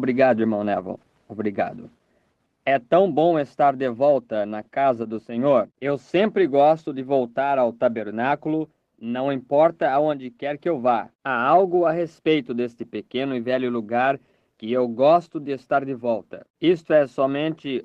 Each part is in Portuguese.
Obrigado, irmão Neville. Obrigado. É tão bom estar de volta na casa do Senhor. Eu sempre gosto de voltar ao tabernáculo, não importa aonde quer que eu vá. Há algo a respeito deste pequeno e velho lugar que eu gosto de estar de volta. Isto é somente,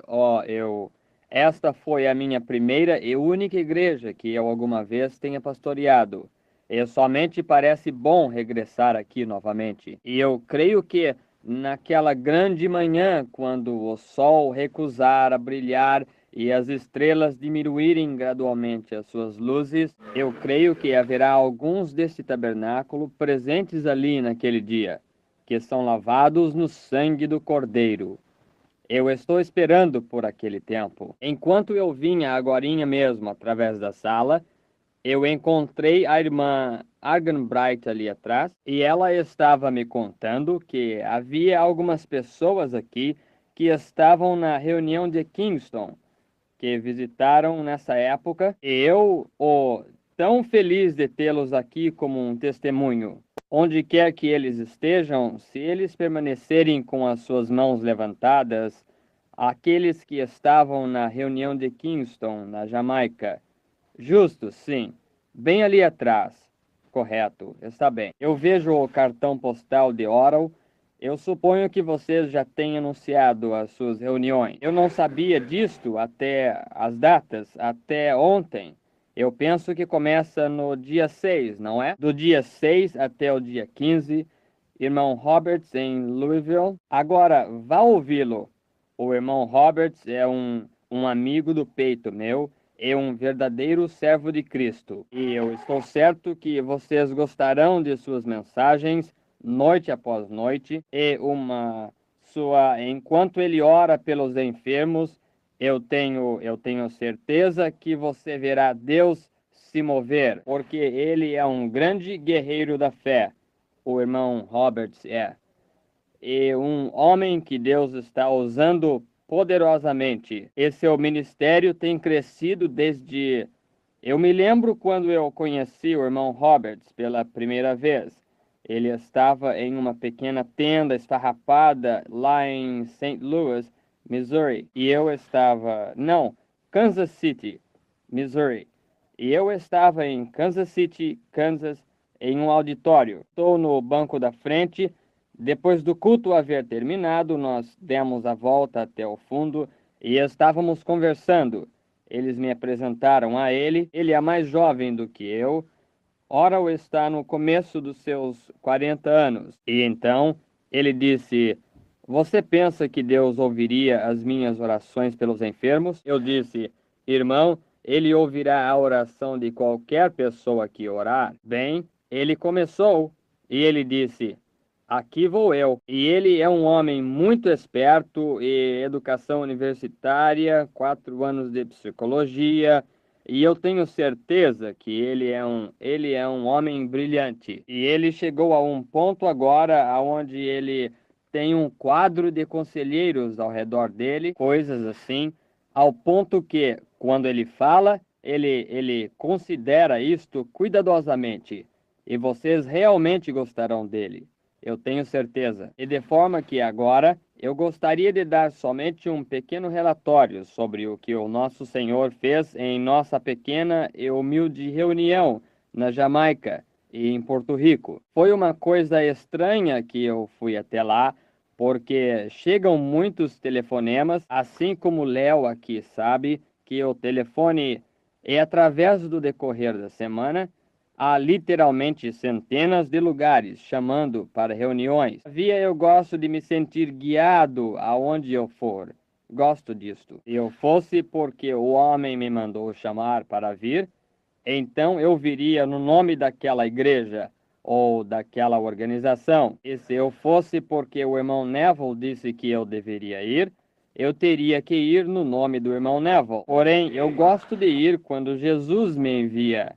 esta foi a minha primeira e única igreja que eu alguma vez tenha pastoreado. E somente parece bom regressar aqui novamente. E eu creio que naquela grande manhã, quando o sol recusar a brilhar e as estrelas diminuírem gradualmente as suas luzes, eu creio que haverá alguns deste tabernáculo presentes ali naquele dia, que são lavados no sangue do Cordeiro. Eu estou esperando por aquele tempo. Enquanto eu vinha agorinha mesmo através da sala, eu encontrei a irmã Arganbright ali atrás e ela estava me contando que havia algumas pessoas aqui que estavam na reunião de Kingston, que visitaram nessa época, e tão feliz de tê-los aqui como um testemunho. Onde quer que eles estejam, se eles permanecerem com as suas mãos levantadas, aqueles que estavam na reunião de Kingston, na Jamaica, justo, sim. Bem ali atrás. Correto, está bem. Eu vejo o cartão postal de Oral. Eu suponho que vocês já têm anunciado as suas reuniões. Eu não sabia disto até as datas, até ontem. Eu penso que começa no dia 6, não é? Do dia 6 até o dia 15, irmão Roberts em Louisville. Agora, vá ouvi-lo. O irmão Roberts é um amigo do peito meu, é um verdadeiro servo de Cristo. E eu estou certo que vocês gostarão de suas mensagens, noite após noite, enquanto ele ora pelos enfermos, eu tenho certeza que você verá Deus se mover, porque ele é um grande guerreiro da fé. O irmão Roberts é. E um homem que Deus está usando poderosamente. E seu ministério tem crescido desde. Eu me lembro quando eu conheci o irmão Roberts pela primeira vez. Ele estava em uma pequena tenda esfarrapada lá em St. Louis, Missouri. E eu estava. Não, Kansas City, Missouri. E eu estava em Kansas City, Kansas, em um auditório. Estou no banco da frente. Depois do culto haver terminado, nós demos a volta até o fundo e estávamos conversando. Eles me apresentaram a ele. Ele é mais jovem do que eu. Oral está no começo dos seus 40 anos. E então ele disse: Você pensa que Deus ouviria as minhas orações pelos enfermos? Eu disse: Irmão, ele ouvirá a oração de qualquer pessoa que orar. Bem, ele começou e ele disse: Aqui vou eu. E ele é um homem muito esperto e educação universitária, 4 anos de psicologia, e eu tenho certeza que ele é um homem brilhante. E ele chegou a um ponto agora onde ele tem um quadro de conselheiros ao redor dele, coisas assim, ao ponto que, quando ele fala, ele considera isto cuidadosamente. E vocês realmente gostarão dele. Eu tenho certeza. E de forma que agora eu gostaria de dar somente um pequeno relatório sobre o que o nosso Senhor fez em nossa pequena e humilde reunião na Jamaica e em Porto Rico. Foi uma coisa estranha que eu fui até lá, porque chegam muitos telefonemas, assim como Léo aqui sabe que o telefone é através do decorrer da semana. Há literalmente centenas de lugares chamando para reuniões. Todavia, eu gosto de me sentir guiado aonde eu for. Gosto disto. Se eu fosse porque o homem me mandou chamar para vir, então eu viria no nome daquela igreja ou daquela organização. E se eu fosse porque o irmão Neville disse que eu deveria ir, eu teria que ir no nome do irmão Neville. Porém, eu gosto de ir quando Jesus me envia,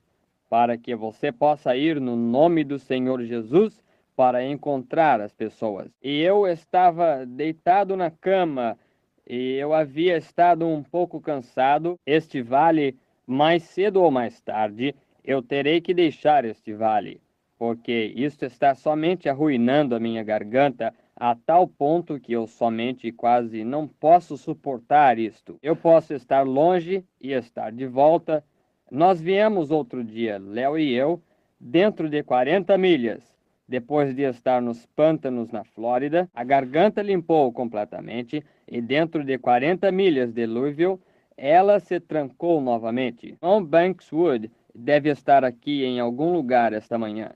para que você possa ir no nome do Senhor Jesus para encontrar as pessoas. E eu estava deitado na cama e eu havia estado um pouco cansado. Este vale, mais cedo ou mais tarde, eu terei que deixar este vale, porque isto está somente arruinando a minha garganta a tal ponto que eu somente quase não posso suportar isto. Eu posso estar longe e estar de volta. Nós viemos outro dia, Léo e eu, dentro de 40 milhas. Depois de estar nos pântanos na Flórida, a garganta limpou completamente e dentro de 40 milhas de Louisville, ela se trancou novamente. Tom Banks Wood deve estar aqui em algum lugar esta manhã.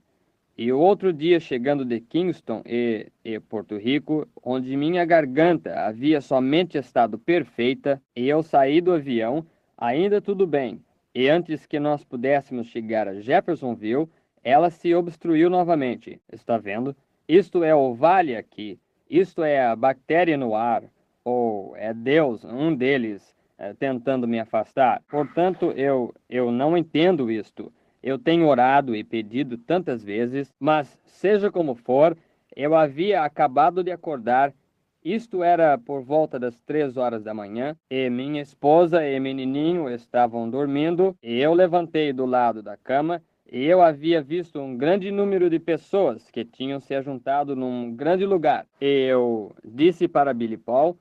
E o outro dia, chegando de Kingston e Porto Rico, onde minha garganta havia somente estado perfeita, e eu saí do avião, ainda tudo bem. E antes que nós pudéssemos chegar a Jeffersonville, ela se obstruiu novamente. Está vendo? Isto é o vale aqui. Isto é a bactéria no ar. Ou é Deus, um deles, tentando me afastar. Portanto, eu não entendo isto. Eu tenho orado e pedido tantas vezes, mas seja como for, eu havia acabado de acordar. Isto era por volta das 3 horas da manhã, e minha esposa e menininho estavam dormindo, e eu levantei do lado da cama, e eu havia visto um grande número de pessoas que tinham se ajuntado num grande lugar. E eu disse para Billy Paul: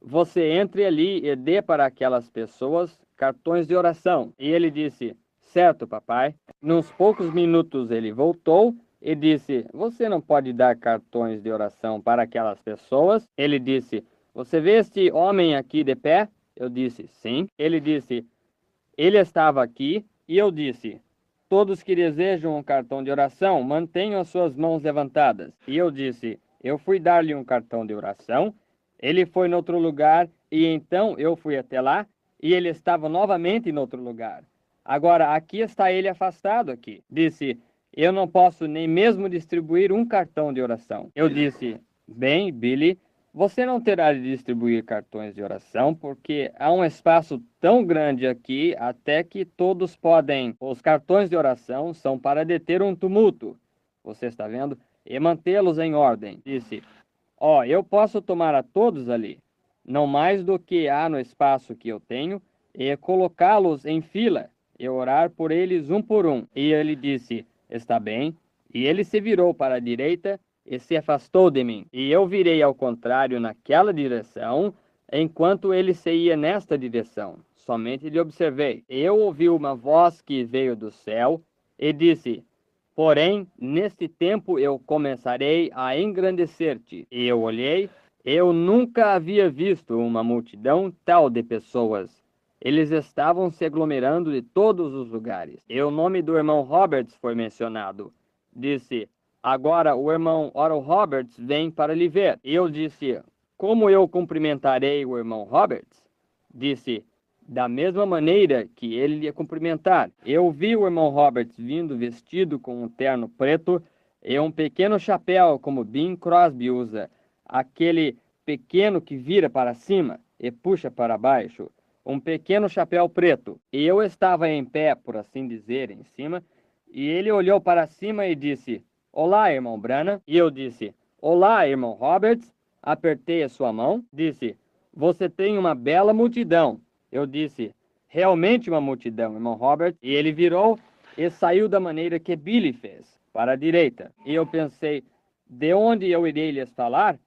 você entre ali e dê para aquelas pessoas cartões de oração. E ele disse: certo, papai. Nos poucos minutos ele voltou e disse: você não pode dar cartões de oração para aquelas pessoas? Ele disse: você vê este homem aqui de pé? Eu disse: sim. Ele disse: ele estava aqui. E eu disse: todos que desejam um cartão de oração, mantenham as suas mãos levantadas. E eu disse: eu fui dar-lhe um cartão de oração. Ele foi em outro lugar, e então eu fui até lá, e ele estava novamente em outro lugar. Agora, aqui está ele afastado aqui. Disse: eu não posso nem mesmo distribuir um cartão de oração. Eu disse: bem, Billy, você não terá de distribuir cartões de oração, porque há um espaço tão grande aqui, até que todos podem. Os cartões de oração são para deter um tumulto. Você está vendo? E mantê-los em ordem. Disse: ó, eu posso tomar a todos ali, não mais do que há no espaço que eu tenho, e colocá-los em fila, e orar por eles um por um. E ele disse: está bem. E ele se virou para a direita e se afastou de mim. E eu virei ao contrário naquela direção, enquanto ele se ia nesta direção. Somente lhe observei. Eu ouvi uma voz que veio do céu e disse: porém, neste tempo eu começarei a engrandecer-te. E eu olhei, eu nunca havia visto uma multidão tal de pessoas. Eles estavam se aglomerando de todos os lugares. E o nome do irmão Roberts foi mencionado. Disse: agora o irmão Oral Roberts vem para lhe ver. E eu disse: como eu cumprimentarei o irmão Roberts? Disse: da mesma maneira que ele ia cumprimentar. Eu vi o irmão Roberts vindo vestido com um terno preto e um pequeno chapéu como Bing Crosby usa, aquele pequeno que vira para cima e puxa para baixo, um pequeno chapéu preto. E eu estava em pé, por assim dizer, em cima, e ele olhou para cima e disse: olá, irmão Branham. E eu disse: olá, irmão Roberts. Apertei a sua mão. Disse: você tem uma bela multidão. Eu disse: realmente uma multidão, irmão Robert. E ele virou e saiu da maneira que Billy fez, para a direita. E eu pensei: de onde eu irei lhes falar?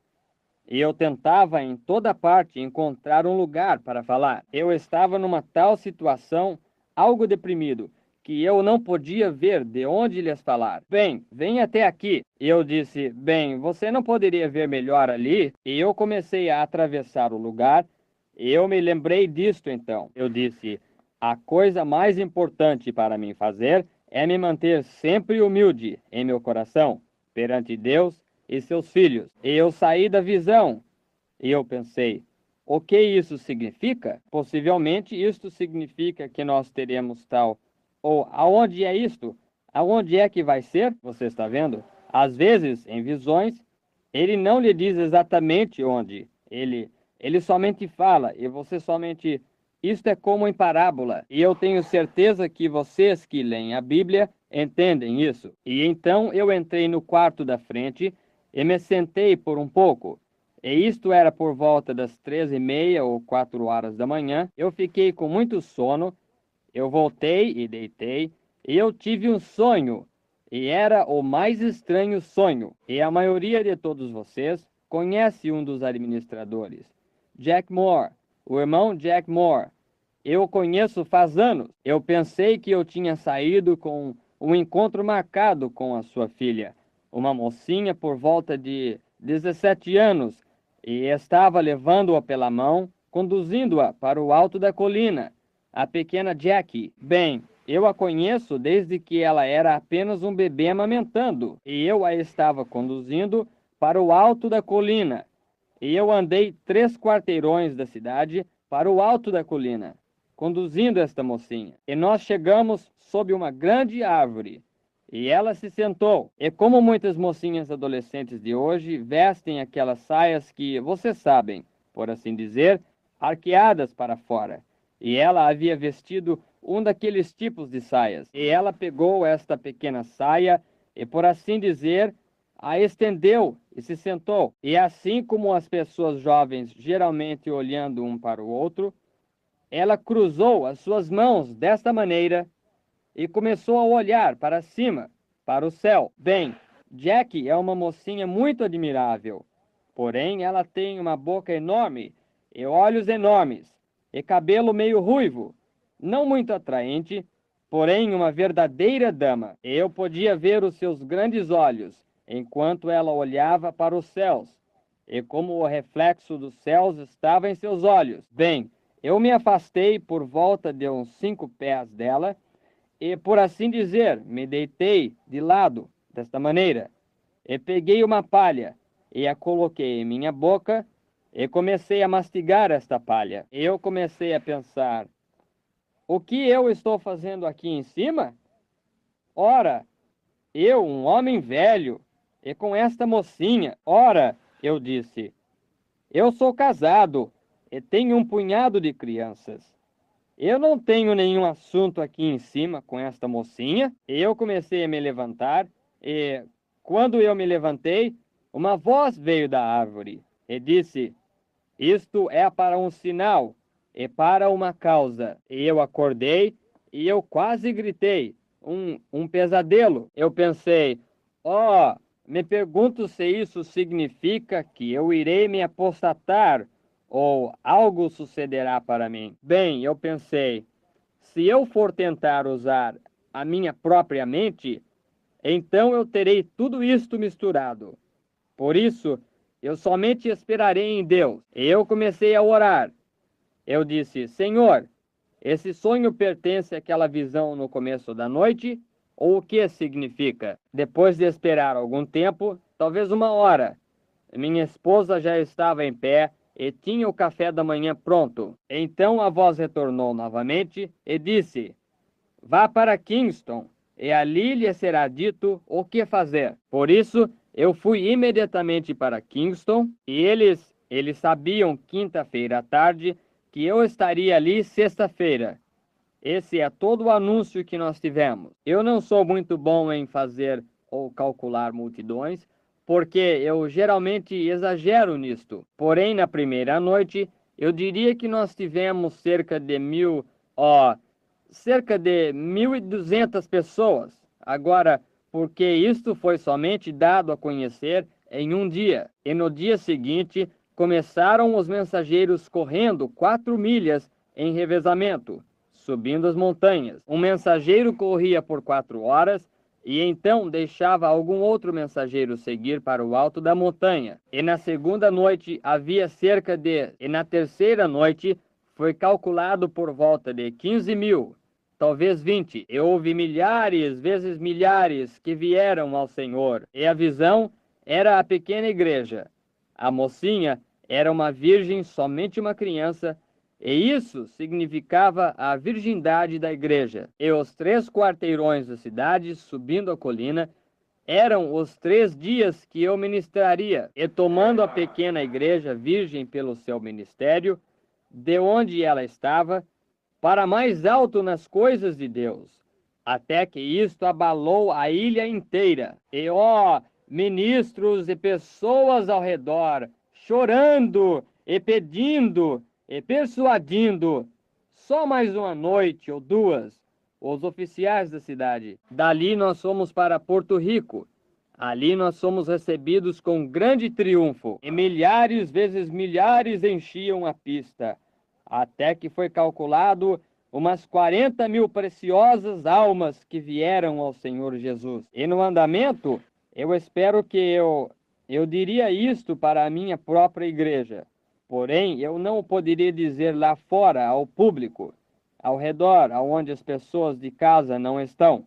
E eu tentava em toda parte encontrar um lugar para falar. Eu estava numa tal situação, algo deprimido, que eu não podia ver de onde lhes falar. Bem, vem até aqui. E eu disse: bem, você não poderia ver melhor ali? E eu comecei a atravessar o lugar. Eu me lembrei disto então. Eu disse: a coisa mais importante para mim fazer é me manter sempre humilde em meu coração, perante Deus e seus filhos. E eu saí da visão. E eu pensei: o que isso significa? Possivelmente isto significa que nós teremos tal. Ou aonde é isto? Aonde é que vai ser? Você está vendo? Às vezes, em visões, ele não lhe diz exatamente onde. Ele somente fala e você somente. Isto é como em parábola. E eu tenho certeza que vocês que leem a Bíblia entendem isso. E então eu entrei no quarto da frente e me sentei por um pouco. E isto era por volta das 3:30 ou 4 horas da manhã. Eu fiquei com muito sono. Eu voltei e deitei. E eu tive um sonho. E era o mais estranho sonho. E a maioria de todos vocês conhece um dos administradores, Jack Moore, o irmão Jack Moore. Eu o conheço faz anos. Eu pensei que eu tinha saído com um encontro marcado com a sua filha, uma mocinha por volta de 17 anos, e estava levando-a pela mão, conduzindo-a para o alto da colina, a pequena Jackie. Bem, eu a conheço desde que ela era apenas um bebê amamentando, e eu a estava conduzindo para o alto da colina. E eu andei 3 quarteirões da cidade para o alto da colina, conduzindo esta mocinha. E nós chegamos sob uma grande árvore, e ela se sentou. E como muitas mocinhas adolescentes de hoje vestem aquelas saias que, vocês sabem, por assim dizer, arqueadas para fora. E ela havia vestido um daqueles tipos de saias. E ela pegou esta pequena saia e, por assim dizer, a estendeu e se sentou. E assim como as pessoas jovens geralmente olhando um para o outro, ela cruzou as suas mãos desta maneira e começou a olhar para cima, para o céu. Bem, Jackie é uma mocinha muito admirável, porém ela tem uma boca enorme e olhos enormes e cabelo meio ruivo, não muito atraente, porém uma verdadeira dama. Eu podia ver os seus grandes olhos enquanto ela olhava para os céus, e como o reflexo dos céus estava em seus olhos. Bem, eu me afastei por volta de uns 5 pés dela e, por assim dizer, me deitei de lado, desta maneira, e peguei uma palha e a coloquei em minha boca e comecei a mastigar esta palha. Eu comecei a pensar, o que eu estou fazendo aqui em cima? Ora, eu, um homem velho, e com esta mocinha. Ora, eu disse, eu sou casado e tenho um punhado de crianças. Eu não tenho nenhum assunto aqui em cima com esta mocinha. Eu comecei a me levantar e, quando eu me levantei, uma voz veio da árvore e disse, isto é para um sinal e para uma causa. E eu acordei e eu quase gritei, um pesadelo. Eu pensei, oh, me pergunto se isso significa que eu irei me apostatar ou algo sucederá para mim. Bem, eu pensei, se eu for tentar usar a minha própria mente, então eu terei tudo isto misturado. Por isso, eu somente esperarei em Deus. E eu comecei a orar. Eu disse, Senhor, esse sonho pertence àquela visão no começo da noite? Ou o que significa? Depois de esperar algum tempo, talvez 1 hora, minha esposa já estava em pé e tinha o café da manhã pronto. Então a voz retornou novamente e disse, vá para Kingston, e ali lhe será dito o que fazer. Por isso, eu fui imediatamente para Kingston, e eles sabiam quinta-feira à tarde que eu estaria ali sexta-feira. Esse é todo o anúncio que nós tivemos. Eu não sou muito bom em fazer ou calcular multidões, porque eu geralmente exagero nisto. Porém, na primeira noite, eu diria que nós tivemos cerca de 1.200 pessoas. Agora, porque isto foi somente dado a conhecer em um dia. E no dia seguinte, começaram os mensageiros correndo 4 milhas em revezamento, subindo as montanhas. Um mensageiro corria por 4 horas e então deixava algum outro mensageiro seguir para o alto da montanha. E na segunda noite havia e na terceira noite foi calculado por volta de 15.000, talvez 20. E houve milhares vezes milhares que vieram ao Senhor. E a visão era a pequena igreja. A mocinha era uma virgem, somente uma criança, e isso significava a virgindade da igreja. E os 3 quarteirões da cidade, subindo a colina, eram os 3 dias que eu ministraria. E tomando a pequena igreja virgem pelo seu ministério, de onde ela estava, para mais alto nas coisas de Deus, até que isto abalou a ilha inteira. E, ministros e pessoas ao redor, chorando e pedindo e persuadindo, só mais 1 noite ou 2, os oficiais da cidade. Dali nós fomos para Porto Rico, Ali nós somos recebidos com grande triunfo, e milhares vezes milhares enchiam a pista, até que foi calculado umas 40.000 preciosas almas que vieram ao Senhor Jesus. E no andamento, eu espero que eu diria isto para a minha própria igreja. Porém, eu não poderia dizer lá fora, ao público, ao redor, aonde as pessoas de casa não estão,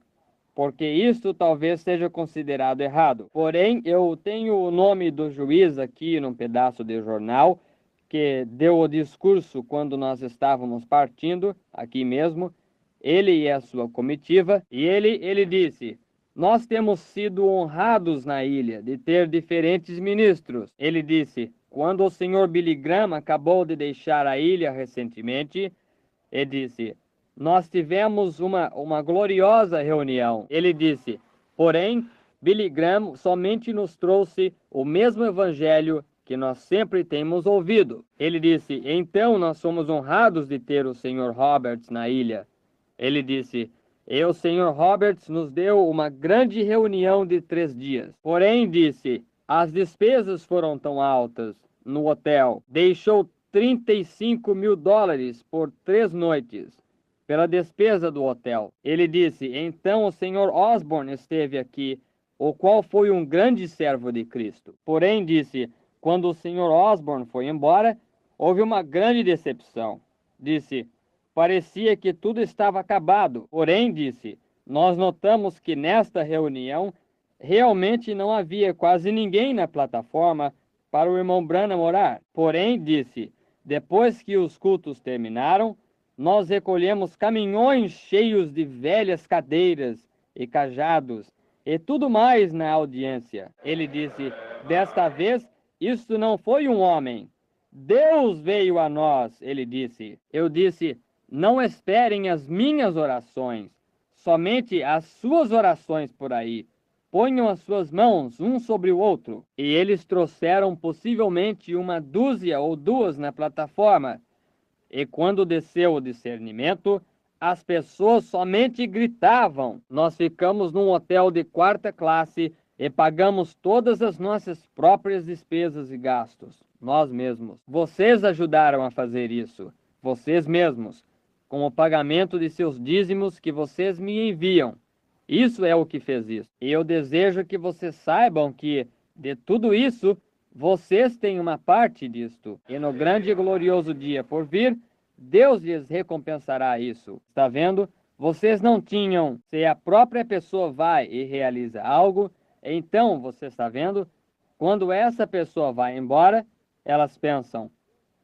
porque isto talvez seja considerado errado. Porém, eu tenho o nome do juiz aqui num pedaço de jornal, que deu o discurso quando nós estávamos partindo, aqui mesmo, ele e a sua comitiva, e ele disse: nós temos sido honrados na ilha de ter diferentes ministros. Ele disse: quando o senhor Billy Graham acabou de deixar a ilha recentemente, ele disse: nós tivemos uma gloriosa reunião. Ele disse: porém, Billy Graham somente nos trouxe o mesmo evangelho que nós sempre temos ouvido. Ele disse: então nós somos honrados de ter o Sr. Roberts na ilha. Ele disse: e o Sr. Roberts nos deu uma grande reunião de 3 dias. Porém, disse, as despesas foram tão altas no hotel. Deixou $35.000 por 3 noites pela despesa do hotel. Ele disse: então o Sr. Osborne esteve aqui, o qual foi um grande servo de Cristo. Porém, disse, quando o Sr. Osborne foi embora, houve uma grande decepção. Disse: parecia que tudo estava acabado. Porém, disse, nós notamos que nesta reunião realmente não havia quase ninguém na plataforma para o irmão Branham orar. Porém, disse, depois que os cultos terminaram, nós recolhemos caminhões cheios de velhas cadeiras e cajados e tudo mais na audiência. Ele disse: desta vez, isto não foi um homem. Deus veio a nós, ele disse. Eu disse: não esperem as minhas orações, somente as suas orações por aí. Ponham as suas mãos um sobre o outro. E eles trouxeram possivelmente 1 dúzia ou 2 na plataforma. E quando desceu o discernimento, as pessoas somente gritavam. Nós ficamos num hotel de 4ª classe e pagamos todas as nossas próprias despesas e gastos, nós mesmos. Vocês ajudaram a fazer isso, vocês mesmos, com o pagamento de seus dízimos que vocês me enviam. Isso é o que fez isso. E eu desejo que vocês saibam que, de tudo isso, vocês têm uma parte disto. E no grande e glorioso dia por vir, Deus lhes recompensará isso. Está vendo? Vocês não tinham. Se a própria pessoa vai e realiza algo, então, você está vendo? Quando essa pessoa vai embora, elas pensam: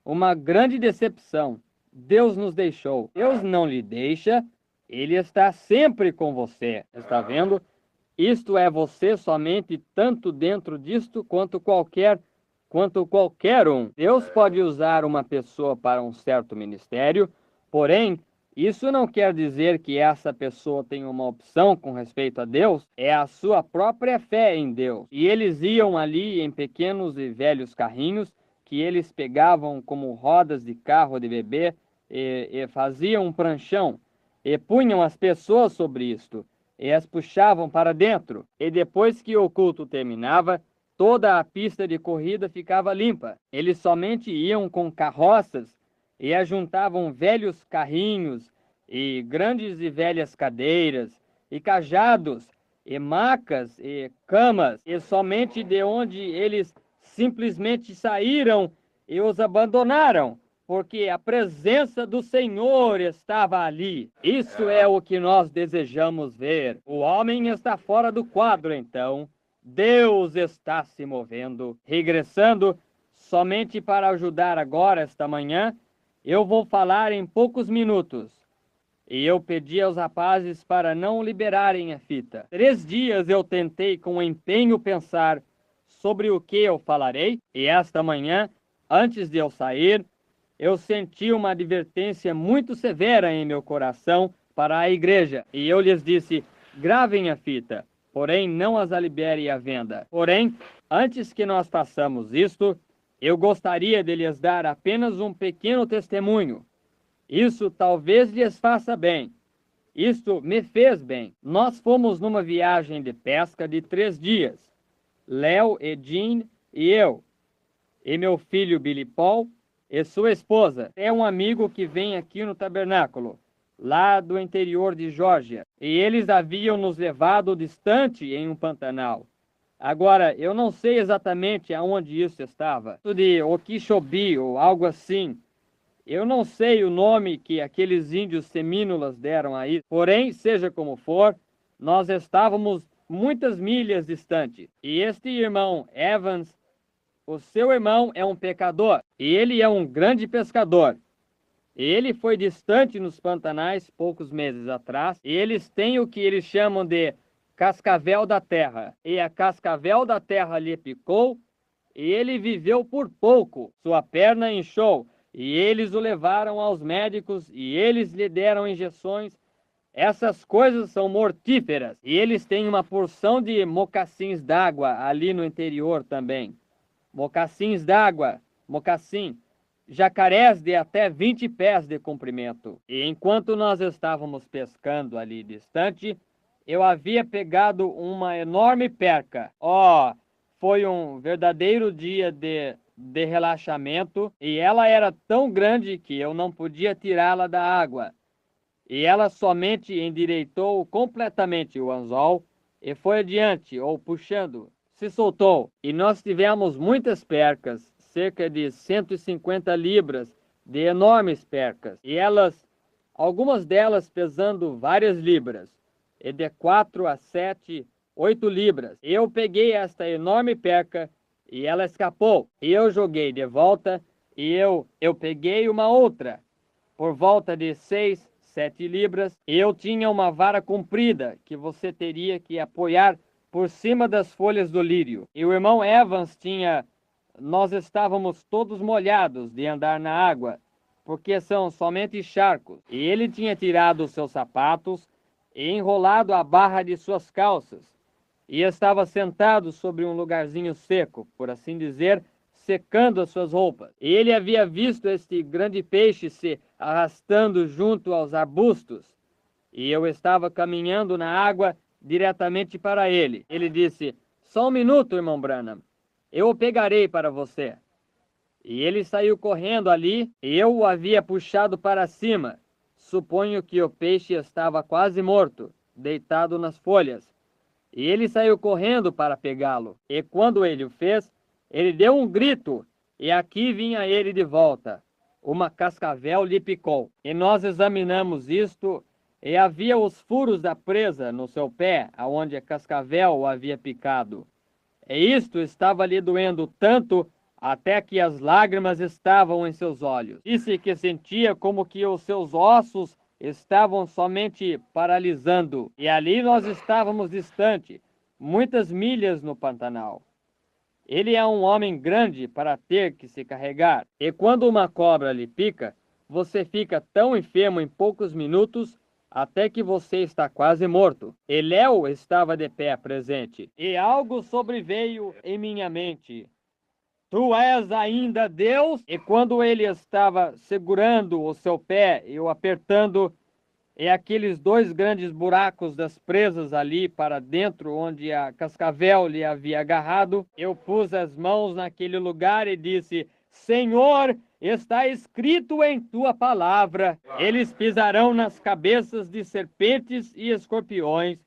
uma grande decepção. Deus nos deixou. Deus não lhe deixa. Ele está sempre com você. Está vendo? Isto é você somente tanto dentro disto quanto qualquer um. Deus pode usar uma pessoa para um certo ministério, porém, isso não quer dizer que essa pessoa tem uma opção com respeito a Deus, é a sua própria fé em Deus. E eles iam ali em pequenos e velhos carrinhos, que eles pegavam como rodas de carro de bebê e faziam um pranchão, e punham as pessoas sobre isto, e as puxavam para dentro. E depois que o culto terminava, toda a pista de corrida ficava limpa. Eles somente iam com carroças e ajuntavam velhos carrinhos e grandes e velhas cadeiras e cajados e macas e camas, e somente de onde eles simplesmente saíram e os abandonaram, porque a presença do Senhor estava ali. Isso é o que nós desejamos ver. O homem está fora do quadro, então. Deus está se movendo. Regressando, somente para ajudar agora, esta manhã, eu vou falar em poucos minutos. E eu pedi aos rapazes para não liberarem a fita. 3 dias eu tentei com empenho pensar sobre o que eu falarei, e esta manhã, antes de eu sair, eu senti uma advertência muito severa em meu coração para a igreja. E eu lhes disse: gravem a fita, porém não as liberem à venda. Porém, antes que nós façamos isto, eu gostaria de lhes dar apenas um pequeno testemunho. Isso talvez lhes faça bem. Isto me fez bem. Nós fomos numa viagem de pesca de 3 dias. Léo e Jean e eu, e meu filho Billy Paul e sua esposa. É um amigo que vem aqui no tabernáculo, lá do interior de Geórgia, e eles haviam nos levado distante em um pantanal. Agora, eu não sei exatamente aonde isso estava, de Okeechobee ou algo assim. Eu não sei o nome que aqueles índios semínolas deram aí, porém, seja como for, nós estávamos muitas milhas distantes. E este irmão Evans, o seu irmão é um pecador, e ele é um grande pescador. Ele foi distante nos Pantanais poucos meses atrás, e eles têm o que eles chamam de cascavel da terra. E a cascavel da terra lhe picou, e ele viveu por pouco. Sua perna inchou, e eles o levaram aos médicos, e eles lhe deram injeções. Essas coisas são mortíferas, e eles têm uma porção de mocassins d'água ali no interior também. Mocassins d'água, mocassim, jacarés de até 20 pés de comprimento. E enquanto nós estávamos pescando ali distante, eu havia pegado uma enorme perca. Foi um verdadeiro dia de relaxamento, e ela era tão grande que eu não podia tirá-la da água. E ela somente endireitou completamente o anzol e foi adiante, ou puxando, se soltou. E nós tivemos muitas percas, cerca de 150 libras de enormes percas. E algumas delas pesando várias libras, e de 4 a 7, 8 libras. Eu peguei esta enorme perca e ela escapou. E eu joguei de volta e eu peguei uma outra, por volta de 6, 7 libras. Eu tinha uma vara comprida que você teria que apoiar por cima das folhas do lírio. E o irmão Evans nós estávamos todos molhados de andar na água, porque são somente charcos. E ele tinha tirado os seus sapatos e enrolado a barra de suas calças, e estava sentado sobre um lugarzinho seco, por assim dizer, secando as suas roupas. E ele havia visto este grande peixe se arrastando junto aos arbustos, e eu estava caminhando na água diretamente para ele. Ele disse: "Só um minuto, irmão Branham, eu o pegarei para você." E ele saiu correndo ali, e eu o havia puxado para cima. Suponho que o peixe estava quase morto, deitado nas folhas. E ele saiu correndo para pegá-lo. E quando ele o fez, ele deu um grito, e aqui vinha ele de volta. Uma cascavel lhe picou. E nós examinamos isto, e havia os furos da presa no seu pé, aonde a cascavel o havia picado. E isto estava lhe doendo tanto, até que as lágrimas estavam em seus olhos. Disse que sentia como que os seus ossos estavam somente paralisando. E ali nós estávamos distante, muitas milhas no Pantanal. Ele é um homem grande para ter que se carregar. E quando uma cobra lhe pica, você fica tão enfermo em poucos minutos, até que você está quase morto. E Léo estava de pé presente. E algo sobreveio em minha mente. Tu és ainda Deus? E quando ele estava segurando o seu pé e o apertando, e aqueles dois grandes buracos das presas ali para dentro, onde a cascavel lhe havia agarrado, eu pus as mãos naquele lugar e disse: Senhor, está escrito em tua palavra, eles pisarão nas cabeças de serpentes e escorpiões,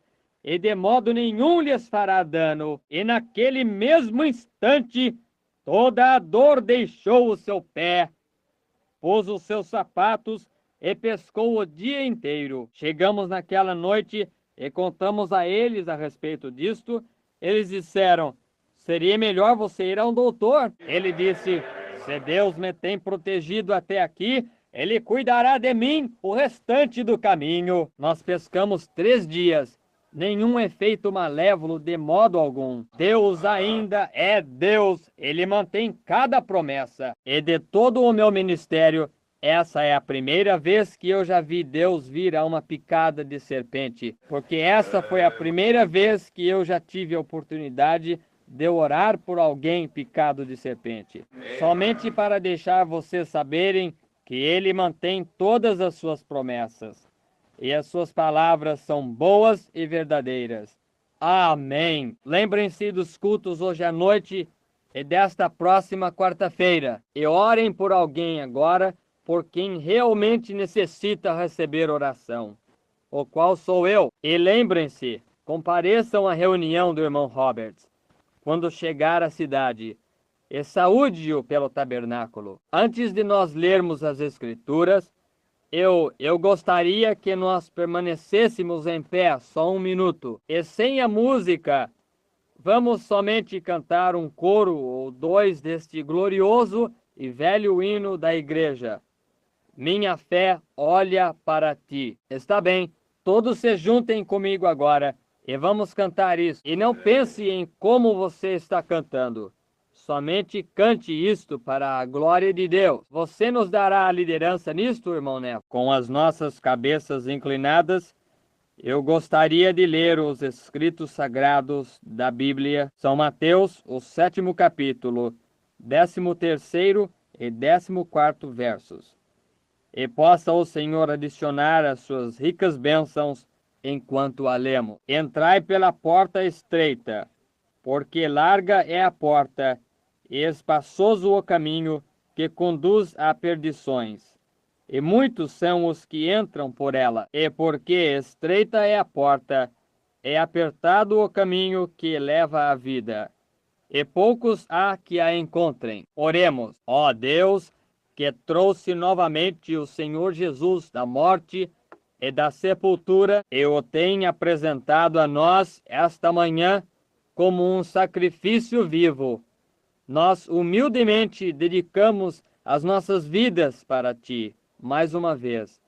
e de modo nenhum lhes fará dano. E naquele mesmo instante, toda a dor deixou o seu pé, pôs os seus sapatos e pescou o dia inteiro. Chegamos naquela noite e contamos a eles a respeito disto. Eles disseram: seria melhor você ir a um doutor. Ele disse: se Deus me tem protegido até aqui, Ele cuidará de mim o restante do caminho. Nós pescamos 3 dias. Nenhum efeito malévolo de modo algum. Deus ainda é Deus. Ele mantém cada promessa. E de todo o meu ministério, essa é a primeira vez que eu já vi Deus vir a uma picada de serpente. Porque essa foi a primeira vez que eu já tive a oportunidade de orar por alguém picado de serpente. Somente para deixar vocês saberem que Ele mantém todas as suas promessas. E as suas palavras são boas e verdadeiras. Amém. Lembrem-se dos cultos hoje à noite e desta próxima quarta-feira. E orem por alguém agora, por quem realmente necessita receber oração, o qual sou eu. E lembrem-se, compareçam à reunião do irmão Roberts quando chegar à cidade, e saúde-o pelo tabernáculo. Antes de nós lermos as Escrituras, eu gostaria que nós permanecêssemos em pé só um minuto. E sem a música, vamos somente cantar um coro ou dois deste glorioso e velho hino da igreja. Minha fé olha para ti. Está bem, todos se juntem comigo agora e vamos cantar isso. E não pense em como você está cantando. Somente cante isto para a glória de Deus. Você nos dará a liderança nisto, irmão Neto? Com as nossas cabeças inclinadas, eu gostaria de ler os escritos sagrados da Bíblia. São Mateus, o 7º capítulo, 13º e 14º versos. E possa o Senhor adicionar as suas ricas bênçãos enquanto a lemos. Entrai pela porta estreita, porque larga é a porta e espaçoso o caminho que conduz a perdições, e muitos são os que entram por ela. E porque estreita é a porta, é apertado o caminho que leva à vida, e poucos há que a encontrem. Oremos. Ó Deus, que trouxe novamente o Senhor Jesus da morte e da sepultura, e o tem apresentado a nós esta manhã como um sacrifício vivo. Nós humildemente dedicamos as nossas vidas para ti, mais uma vez,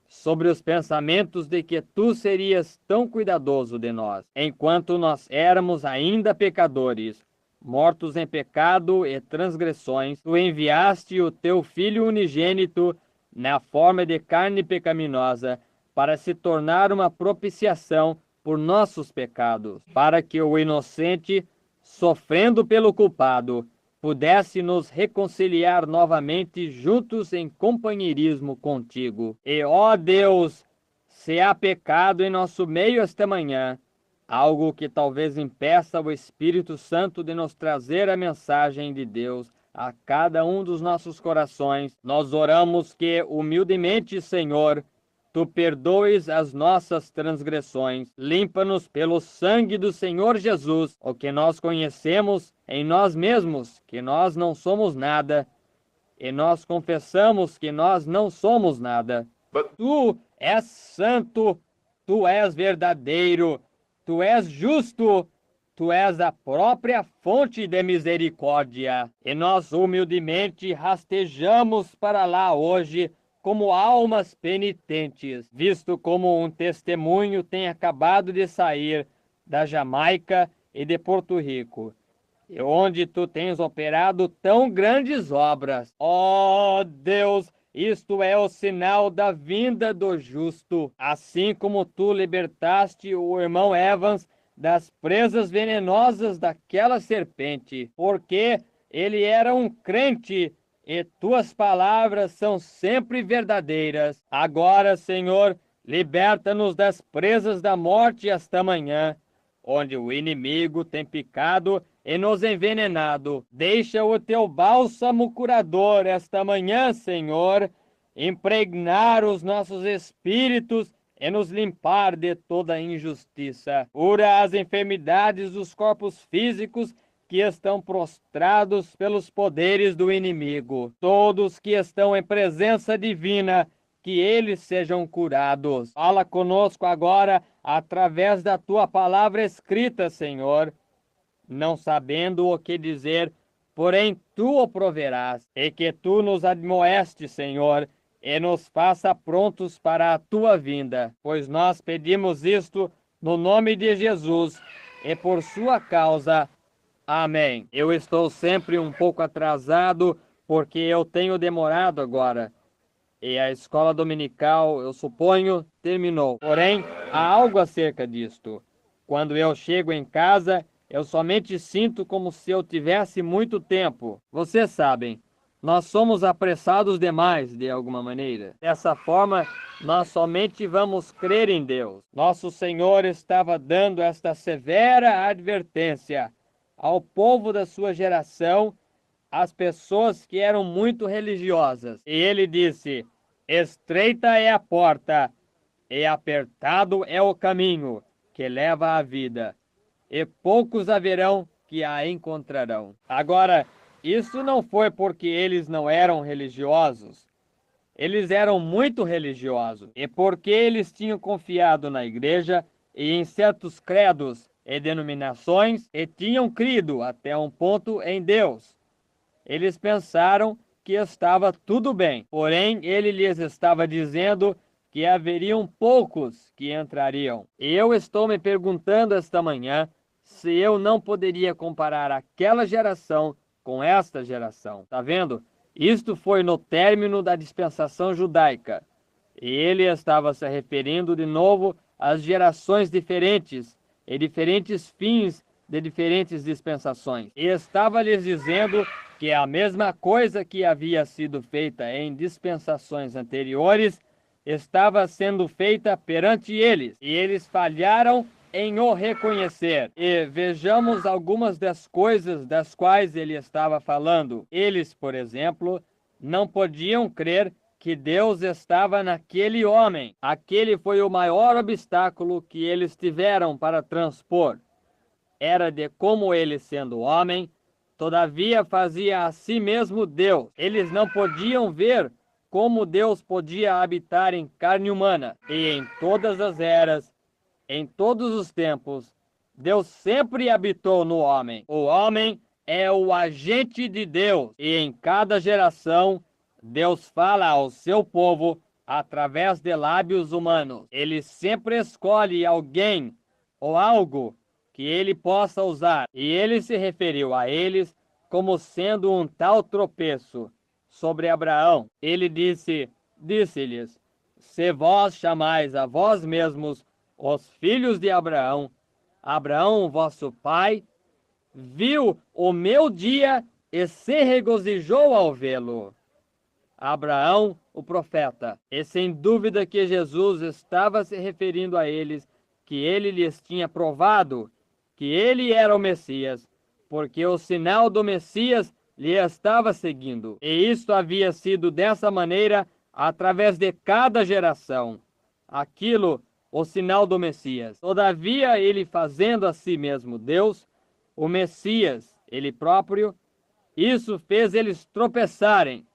sobre os pensamentos de que tu serias tão cuidadoso de nós, enquanto nós éramos ainda pecadores, mortos em pecado e transgressões. Tu enviaste o teu Filho unigênito na forma de carne pecaminosa, para se tornar uma propiciação por nossos pecados, para que o inocente, sofrendo pelo culpado, pudesse nos reconciliar novamente juntos em companheirismo contigo. E, ó Deus, se há pecado em nosso meio esta manhã, algo que talvez impeça o Espírito Santo de nos trazer a mensagem de Deus a cada um dos nossos corações, nós oramos que, humildemente, Senhor, tu perdoes as nossas transgressões, limpa-nos pelo sangue do Senhor Jesus, o que nós conhecemos em nós mesmos, que nós não somos nada, e nós confessamos que nós não somos nada. Tu és santo, tu és verdadeiro, tu és justo, tu és a própria fonte de misericórdia, e nós humildemente rastejamos para lá hoje, como almas penitentes, visto como um testemunho tem acabado de sair da Jamaica e de Porto Rico, e onde tu tens operado tão grandes obras. Ó Deus, isto é o sinal da vinda do justo, assim como tu libertaste o irmão Evans das presas venenosas daquela serpente, porque ele era um crente e tuas palavras são sempre verdadeiras. Agora, Senhor, liberta-nos das presas da morte esta manhã, onde o inimigo tem picado e nos envenenado. Deixa o teu bálsamo curador esta manhã, Senhor, impregnar os nossos espíritos e nos limpar de toda injustiça. Cura as enfermidades dos corpos físicos que estão prostrados pelos poderes do inimigo. Todos que estão em presença divina, que eles sejam curados. Fala conosco agora através da tua palavra escrita, Senhor, não sabendo o que dizer, porém tu o proverás, e que tu nos admoeste, Senhor, e nos faça prontos para a tua vinda, pois nós pedimos isto no nome de Jesus e por sua causa. Amém. Eu estou sempre um pouco atrasado porque eu tenho demorado agora. E a escola dominical, eu suponho, terminou. Porém, há algo acerca disto. Quando eu chego em casa, eu somente sinto como se eu tivesse muito tempo. Vocês sabem, nós somos apressados demais de alguma maneira. Dessa forma, nós somente vamos crer em Deus. Nosso Senhor estava dando esta severa advertência ao povo da sua geração, às pessoas que eram muito religiosas. E ele disse: estreita é a porta, e apertado é o caminho que leva à vida, e poucos haverão que a encontrarão. Agora, isso não foi porque eles não eram religiosos. Eles eram muito religiosos. E porque eles tinham confiado na igreja e em certos credos e denominações e tinham crido até um ponto em Deus. Eles pensaram que estava tudo bem. Porém, ele lhes estava dizendo que haveriam poucos que entrariam. E eu estou me perguntando esta manhã se eu não poderia comparar aquela geração com esta geração. Tá vendo? Isto foi no término da dispensação judaica. E ele estava se referindo de novo às gerações diferentes e diferentes fins de diferentes dispensações. E estava lhes dizendo que a mesma coisa que havia sido feita em dispensações anteriores estava sendo feita perante eles. E eles falharam em o reconhecer. E vejamos algumas das coisas das quais ele estava falando. Eles, por exemplo, não podiam crer que Deus estava naquele homem. Aquele foi o maior obstáculo que eles tiveram para transpor. Era de como ele, sendo homem, todavia fazia a si mesmo Deus. Eles não podiam ver como Deus podia habitar em carne humana. E em todas as eras, em todos os tempos, Deus sempre habitou no homem. O homem é o agente de Deus. E em cada geração, Deus fala ao seu povo através de lábios humanos. Ele sempre escolhe alguém ou algo que ele possa usar. E ele se referiu a eles como sendo um tal tropeço sobre Abraão. Ele disse-lhes: se vós chamais a vós mesmos os filhos de Abraão, Abraão, vosso pai, viu o meu dia e se regozijou ao vê-lo. Abraão, o profeta. E sem dúvida que Jesus estava se referindo a eles, que ele lhes tinha provado que ele era o Messias, porque o sinal do Messias lhe estava seguindo. E isto havia sido dessa maneira através de cada geração. Aquilo, o sinal do Messias. Todavia, ele fazendo a si mesmo Deus, o Messias, ele próprio, isso fez eles tropeçarem.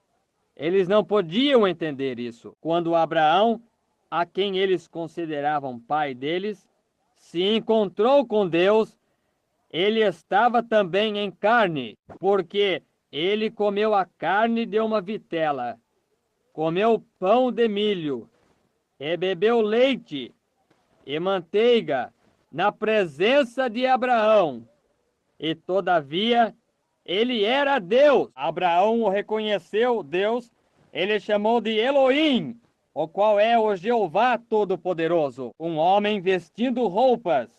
Eles não podiam entender isso. Quando Abraão, a quem eles consideravam pai deles, se encontrou com Deus, ele estava também em carne, porque ele comeu a carne de uma vitela, comeu pão de milho, e bebeu leite e manteiga na presença de Abraão. E todavia, ele era Deus. Abraão o reconheceu, Deus, ele chamou de Elohim, o qual é o Jeová Todo-Poderoso, um homem vestindo roupas,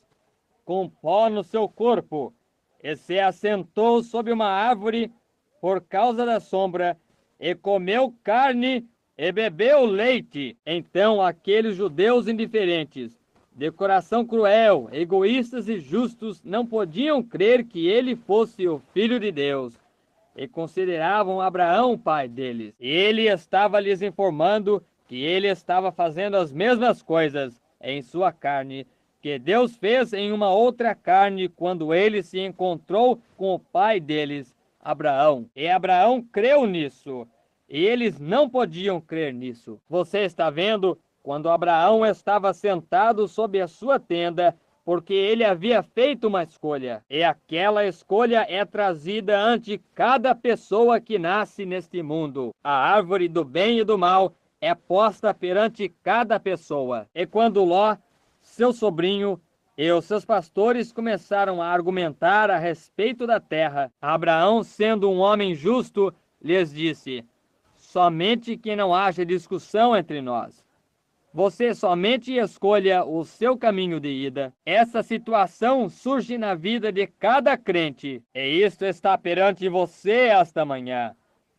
com pó no seu corpo, e se assentou sob uma árvore por causa da sombra, e comeu carne e bebeu leite. Então aqueles judeus indiferentes, de coração cruel, egoístas e justos, não podiam crer que ele fosse o Filho de Deus, e consideravam Abraão pai deles. E ele estava lhes informando que ele estava fazendo as mesmas coisas em sua carne que Deus fez em uma outra carne quando ele se encontrou com o pai deles, Abraão. E Abraão creu nisso, e eles não podiam crer nisso. Você está vendo? Quando Abraão estava sentado sob a sua tenda, porque ele havia feito uma escolha. E aquela escolha é trazida ante cada pessoa que nasce neste mundo. A árvore do bem e do mal é posta perante cada pessoa. E quando Ló, seu sobrinho, e os seus pastores começaram a argumentar a respeito da terra, Abraão, sendo um homem justo, lhes disse: somente que não haja discussão entre nós. Você somente escolha o seu caminho de ida. Essa situação surge na vida de cada crente, e isto está perante você esta manhã.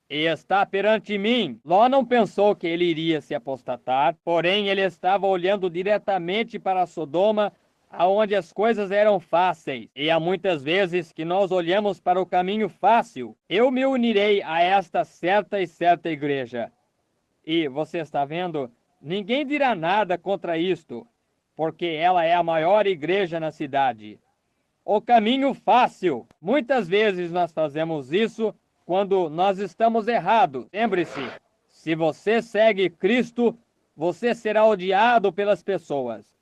e está perante mim. Ló não pensou que ele iria se apostatar, porém ele estava olhando diretamente para Sodoma, aonde as coisas eram fáceis. E há muitas vezes que nós olhamos para o caminho fácil. Eu me unirei a esta certa e certa igreja. E você está vendo? Ninguém dirá nada contra isto, porque ela é a maior igreja na cidade. O caminho fácil. Muitas vezes nós fazemos isso quando nós estamos errados. Lembre-se, se você segue Cristo, você será odiado pelas pessoas,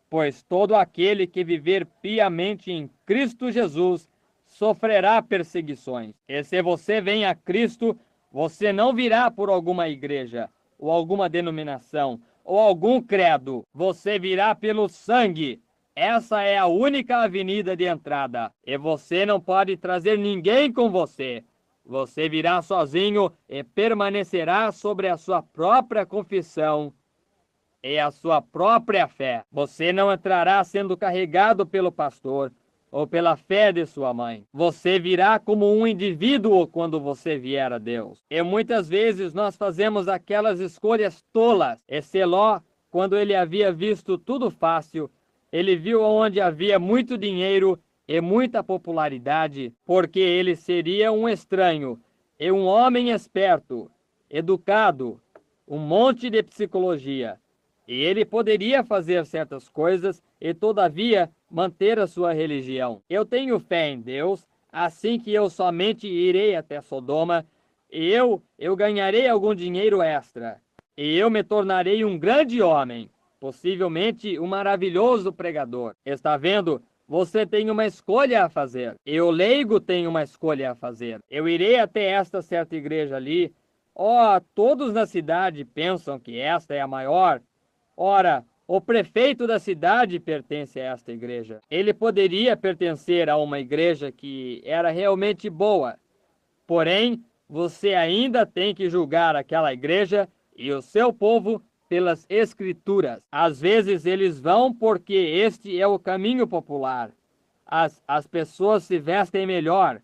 pois todo aquele que viver piamente em Cristo Jesus sofrerá perseguições. E se você vem a Cristo, você não virá por alguma igreja, ou alguma denominação, ou algum credo. Você virá pelo sangue. Essa é a única avenida de entrada. E você não pode trazer ninguém com você. Você virá sozinho e permanecerá sobre a sua própria confissão e a sua própria fé. Você não entrará sendo carregado pelo pastor ou pela fé de sua mãe. Você virá como um indivíduo quando você vier a Deus. E muitas vezes nós fazemos aquelas escolhas tolas. E Seló, quando ele havia visto tudo fácil, ele viu onde havia muito dinheiro e muita popularidade, porque ele seria um estranho e um homem esperto, educado, um monte de psicologia. E ele poderia fazer certas coisas e, todavia, manter a sua religião. Eu tenho fé em Deus, assim que eu somente irei até Sodoma, e eu ganharei algum dinheiro extra. E eu me tornarei um grande homem, possivelmente um maravilhoso pregador. Está vendo? Você tem uma escolha a fazer. E o leigo tem uma escolha a fazer. Eu irei até esta certa igreja ali. Todos na cidade pensam que esta é a maior. Ora, o prefeito da cidade pertence a esta igreja. Ele poderia pertencer a uma igreja que era realmente boa. Porém, você ainda tem que julgar aquela igreja e o seu povo pelas escrituras. Às vezes eles vão porque este é o caminho popular. As pessoas se vestem melhor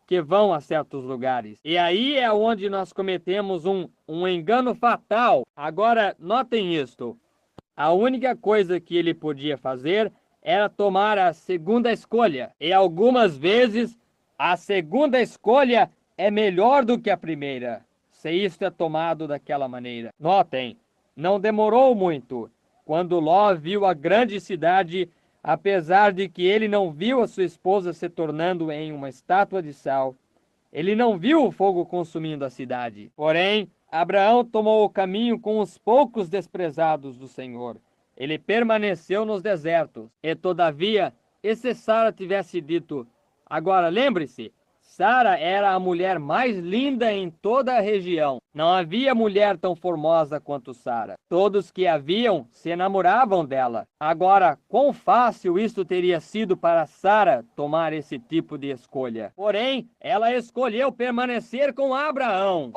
que vão a certos lugares. E aí é onde nós cometemos um engano fatal. Agora, notem isto. A única coisa que ele podia fazer era tomar a segunda escolha. E algumas vezes a segunda escolha é melhor do que a primeira, se isto é tomado daquela maneira. Notem, não demorou muito. Quando Ló viu a grande cidade, apesar de que ele não viu a sua esposa se tornando em uma estátua de sal, ele não viu o fogo consumindo a cidade. Porém, Abraão tomou o caminho com os poucos desprezados do Senhor. Ele permaneceu nos desertos. E todavia, e se Sara tivesse dito, agora lembre-se, Sara era a mulher mais linda em toda a região. Não havia mulher tão formosa quanto Sara. Todos que a viam se enamoravam dela. Agora, quão fácil isso teria sido para Sara tomar esse tipo de escolha. Porém, ela escolheu permanecer com Abraão.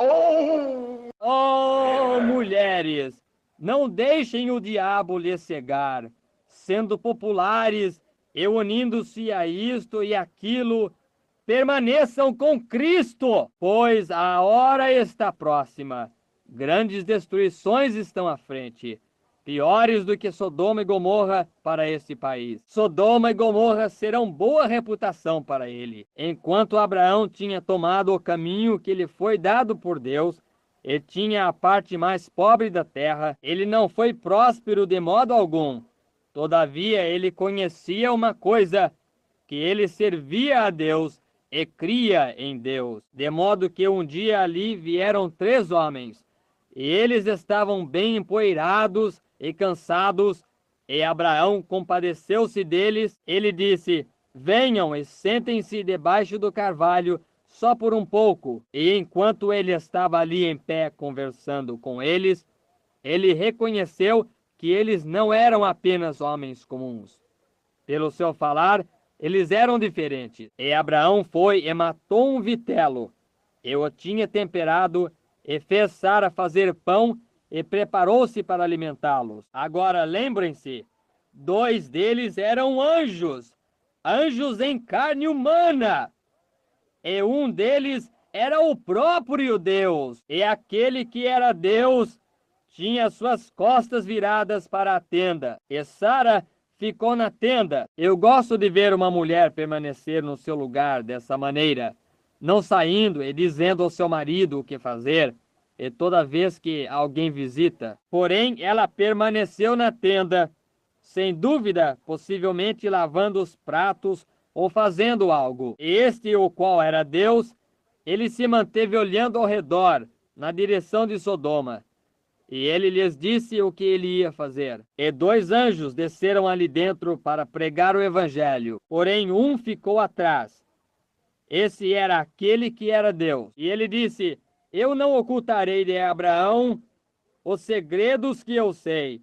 Oh, mulheres, não deixem o diabo lhes cegar, sendo populares e unindo-se a isto e aquilo. Permaneçam com Cristo, pois a hora está próxima. Grandes destruições estão à frente, piores do que Sodoma e Gomorra para esse país. Sodoma e Gomorra serão boa reputação para ele. Enquanto Abraão tinha tomado o caminho que lhe foi dado por Deus, e tinha a parte mais pobre da terra, ele não foi próspero de modo algum. Todavia, ele conhecia uma coisa, que ele servia a Deus e cria em Deus, de modo que um dia ali vieram 3 homens, e eles estavam bem empoeirados e cansados, e Abraão compadeceu-se deles. Ele disse, venham e sentem-se debaixo do carvalho, só por um pouco. E enquanto ele estava ali em pé conversando com eles, ele reconheceu que eles não eram apenas homens comuns. Pelo seu falar, eles eram diferentes. E Abraão foi e matou um vitelo, e o tinha temperado, e fez Sara fazer pão, e preparou-se para alimentá-los. Agora lembrem-se, 2 deles eram anjos, anjos em carne humana, e um deles era o próprio Deus. E aquele que era Deus tinha suas costas viradas para a tenda. E Sara ficou na tenda. Eu gosto de ver uma mulher permanecer no seu lugar dessa maneira, não saindo e dizendo ao seu marido o que fazer, e toda vez que alguém visita. Porém, ela permaneceu na tenda, sem dúvida, possivelmente lavando os pratos ou fazendo algo. E este, o qual era Deus, ele se manteve olhando ao redor, na direção de Sodoma. E ele lhes disse o que ele ia fazer. E 2 anjos desceram ali dentro para pregar o evangelho. Porém, um ficou atrás. Esse era aquele que era Deus. E ele disse: eu não ocultarei de Abraão os segredos que eu sei,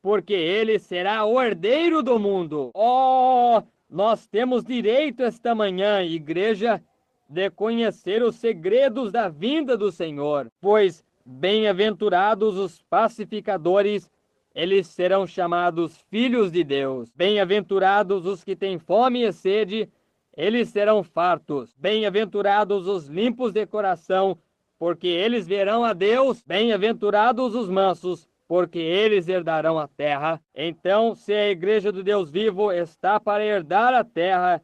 porque ele será o herdeiro do mundo. Oh, nós temos direito esta manhã, igreja, de conhecer os segredos da vinda do Senhor, pois bem-aventurados os pacificadores, eles serão chamados filhos de Deus. Bem-aventurados os que têm fome e sede, eles serão fartos. Bem-aventurados os limpos de coração, porque eles verão a Deus. Bem-aventurados os mansos, porque eles herdarão a terra. Então, se a igreja do Deus vivo está para herdar a terra,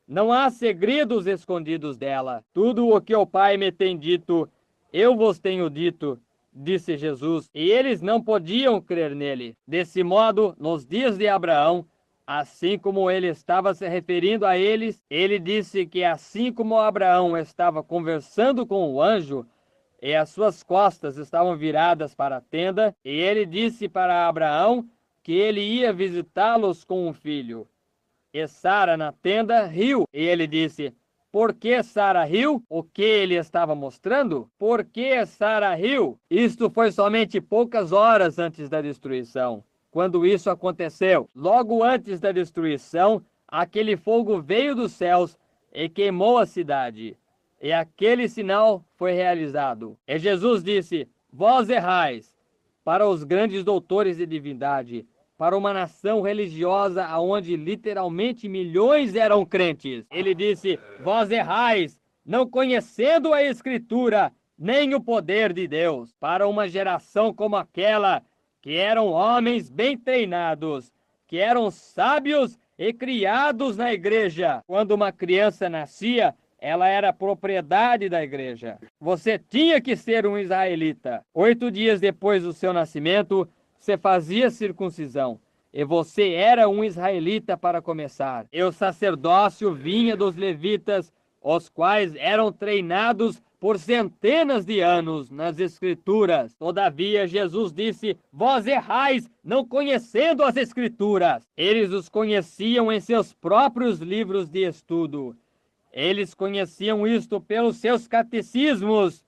não há segredos escondidos dela. Tudo o que o Pai me tem dito, eu vos tenho dito, disse Jesus, e eles não podiam crer nele. Desse modo, nos dias de Abraão, assim como ele estava se referindo a eles, ele disse que assim como Abraão estava conversando com o anjo, e as suas costas estavam viradas para a tenda, e ele disse para Abraão que ele ia visitá-los com um filho. E Sara na tenda riu, e ele disse: por que Sara riu? O que ele estava mostrando? Por que Sara riu? Isto foi somente poucas horas antes da destruição. Quando isso aconteceu, logo antes da destruição, aquele fogo veio dos céus e queimou a cidade. E aquele sinal foi realizado. E Jesus disse: vós errais para os grandes doutores de divindade, para uma nação religiosa onde literalmente milhões eram crentes. Ele disse: vós errais, não conhecendo a Escritura, nem o poder de Deus. Para uma geração como aquela, que eram homens bem treinados, que eram sábios e criados na igreja. Quando uma criança nascia, ela era propriedade da igreja. Você tinha que ser um israelita. 8 dias depois do seu nascimento, você fazia circuncisão, e você era um israelita para começar. E o sacerdócio vinha dos levitas, os quais eram treinados por centenas de anos nas Escrituras. Todavia, Jesus disse: vós errais, não conhecendo as Escrituras. Eles os conheciam em seus próprios livros de estudo. Eles conheciam isto pelos seus catecismos.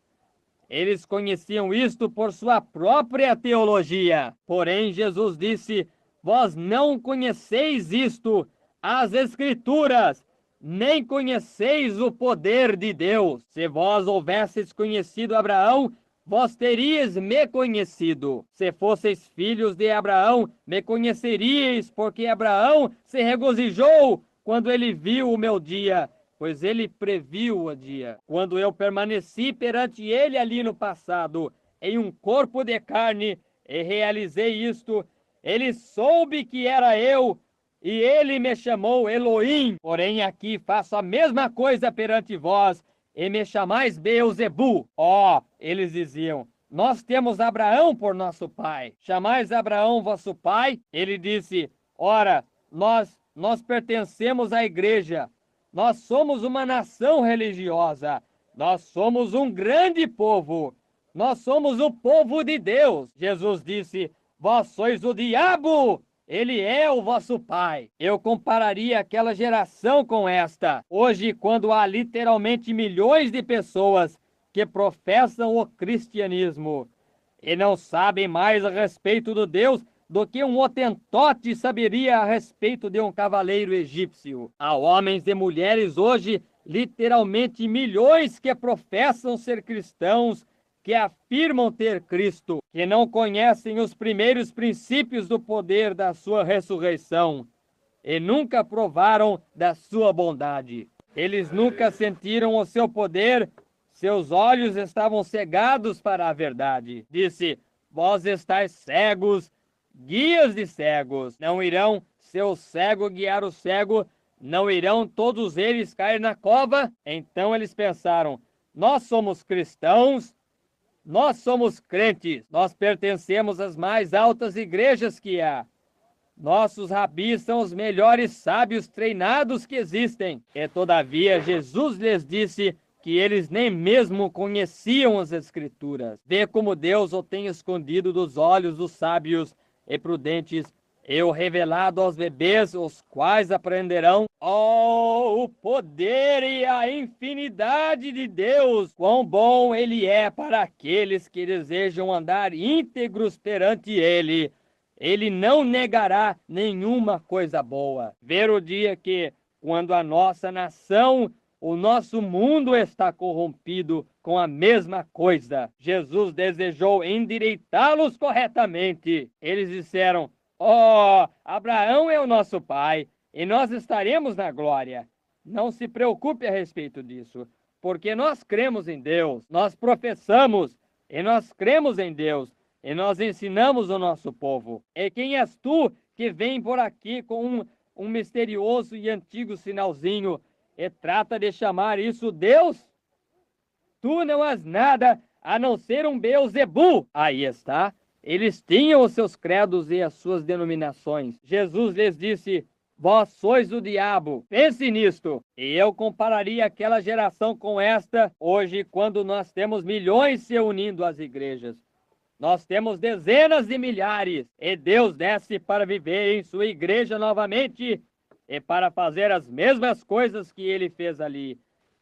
Eles conheciam isto por sua própria teologia. Porém, Jesus disse: vós não conheceis isto, as Escrituras, nem conheceis o poder de Deus. Se vós houvesseis conhecido Abraão, vós teríeis me conhecido. Se fosseis filhos de Abraão, me conheceríeis, porque Abraão se regozijou quando ele viu o meu dia, pois ele previu o dia. Quando eu permaneci perante ele ali no passado, em um corpo de carne, e realizei isto, ele soube que era eu, e ele me chamou Elohim. Porém aqui faço a mesma coisa perante vós, e me chamais Beelzebu. Eles diziam: nós temos Abraão por nosso pai. Chamais Abraão vosso pai? Ele disse: ora, nós pertencemos à igreja. Nós somos uma nação religiosa. Nós somos um grande povo. Nós somos o povo de Deus. Jesus disse: vós sois o diabo. Ele é o vosso pai. Eu compararia aquela geração com esta. Hoje, quando há literalmente milhões de pessoas que professam o cristianismo e não sabem mais a respeito do Deus do que um hotentote saberia a respeito de um cavaleiro egípcio. Há homens e mulheres hoje, literalmente milhões, que professam ser cristãos, que afirmam ter Cristo, que não conhecem os primeiros princípios do poder da sua ressurreição e nunca provaram da sua bondade. Eles nunca sentiram o seu poder, Seus olhos estavam cegados para a verdade. Disse: vós estáis cegos, guias de cegos. Não irão seu cego guiar o cego? Não irão todos eles cair na cova? Então eles pensaram: nós somos cristãos, nós somos crentes, nós pertencemos às mais altas igrejas que há. Nossos rabis são os melhores sábios treinados que existem. E todavia Jesus lhes disse que eles nem mesmo conheciam as Escrituras. Vê como Deus o tem escondido dos olhos dos sábios e prudentes, e o revelado aos bebês, os quais aprenderão. Oh, o poder e a infinidade de Deus! Quão bom Ele é para aqueles que desejam andar íntegros perante Ele. Ele não negará nenhuma coisa boa. Ver o dia que, quando a nossa nação, o nosso mundo está corrompido com a mesma coisa, Jesus desejou endireitá-los corretamente. Eles disseram: oh, Abraão é o nosso pai, e nós estaremos na glória. Não se preocupe a respeito disso, porque nós cremos em Deus, nós professamos, e nós cremos em Deus, e nós ensinamos o nosso povo. E quem és tu que vem por aqui com um misterioso e antigo sinalzinho e trata de chamar isso Deus? Tu não és nada a não ser um Beelzebu. Aí está. Eles tinham os seus credos e as suas denominações. Jesus lhes disse: vós sois o diabo. Pense nisto. E eu compararia aquela geração com esta hoje, quando nós temos milhões se unindo às igrejas. Nós temos dezenas de milhares, e Deus desce para viver em sua igreja novamente e para fazer as mesmas coisas que ele fez ali,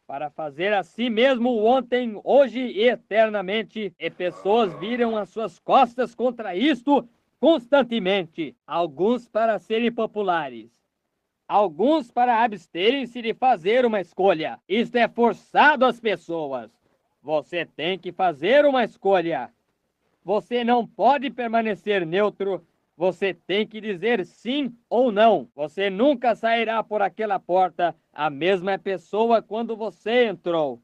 para fazer a si mesmo ontem, hoje e eternamente, e pessoas viram as suas costas contra isto constantemente, alguns para serem populares, alguns para absterem-se de fazer uma escolha. Isto é forçado às pessoas. Você tem que fazer uma escolha. Você não pode permanecer neutro, você tem que dizer sim ou não. Você nunca sairá por aquela porta a mesma pessoa quando você entrou.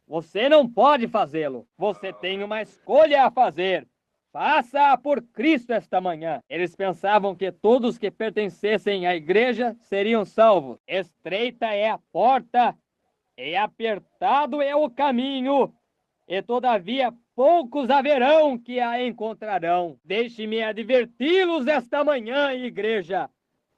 Você não pode fazê-lo. Você tem uma escolha a fazer. Faça-a por Cristo esta manhã. Eles pensavam que todos que pertencessem à igreja seriam salvos. Estreita é a porta, e apertado é o caminho, e todavia poucos haverão que a encontrarão. Deixe-me adverti-los esta manhã, igreja.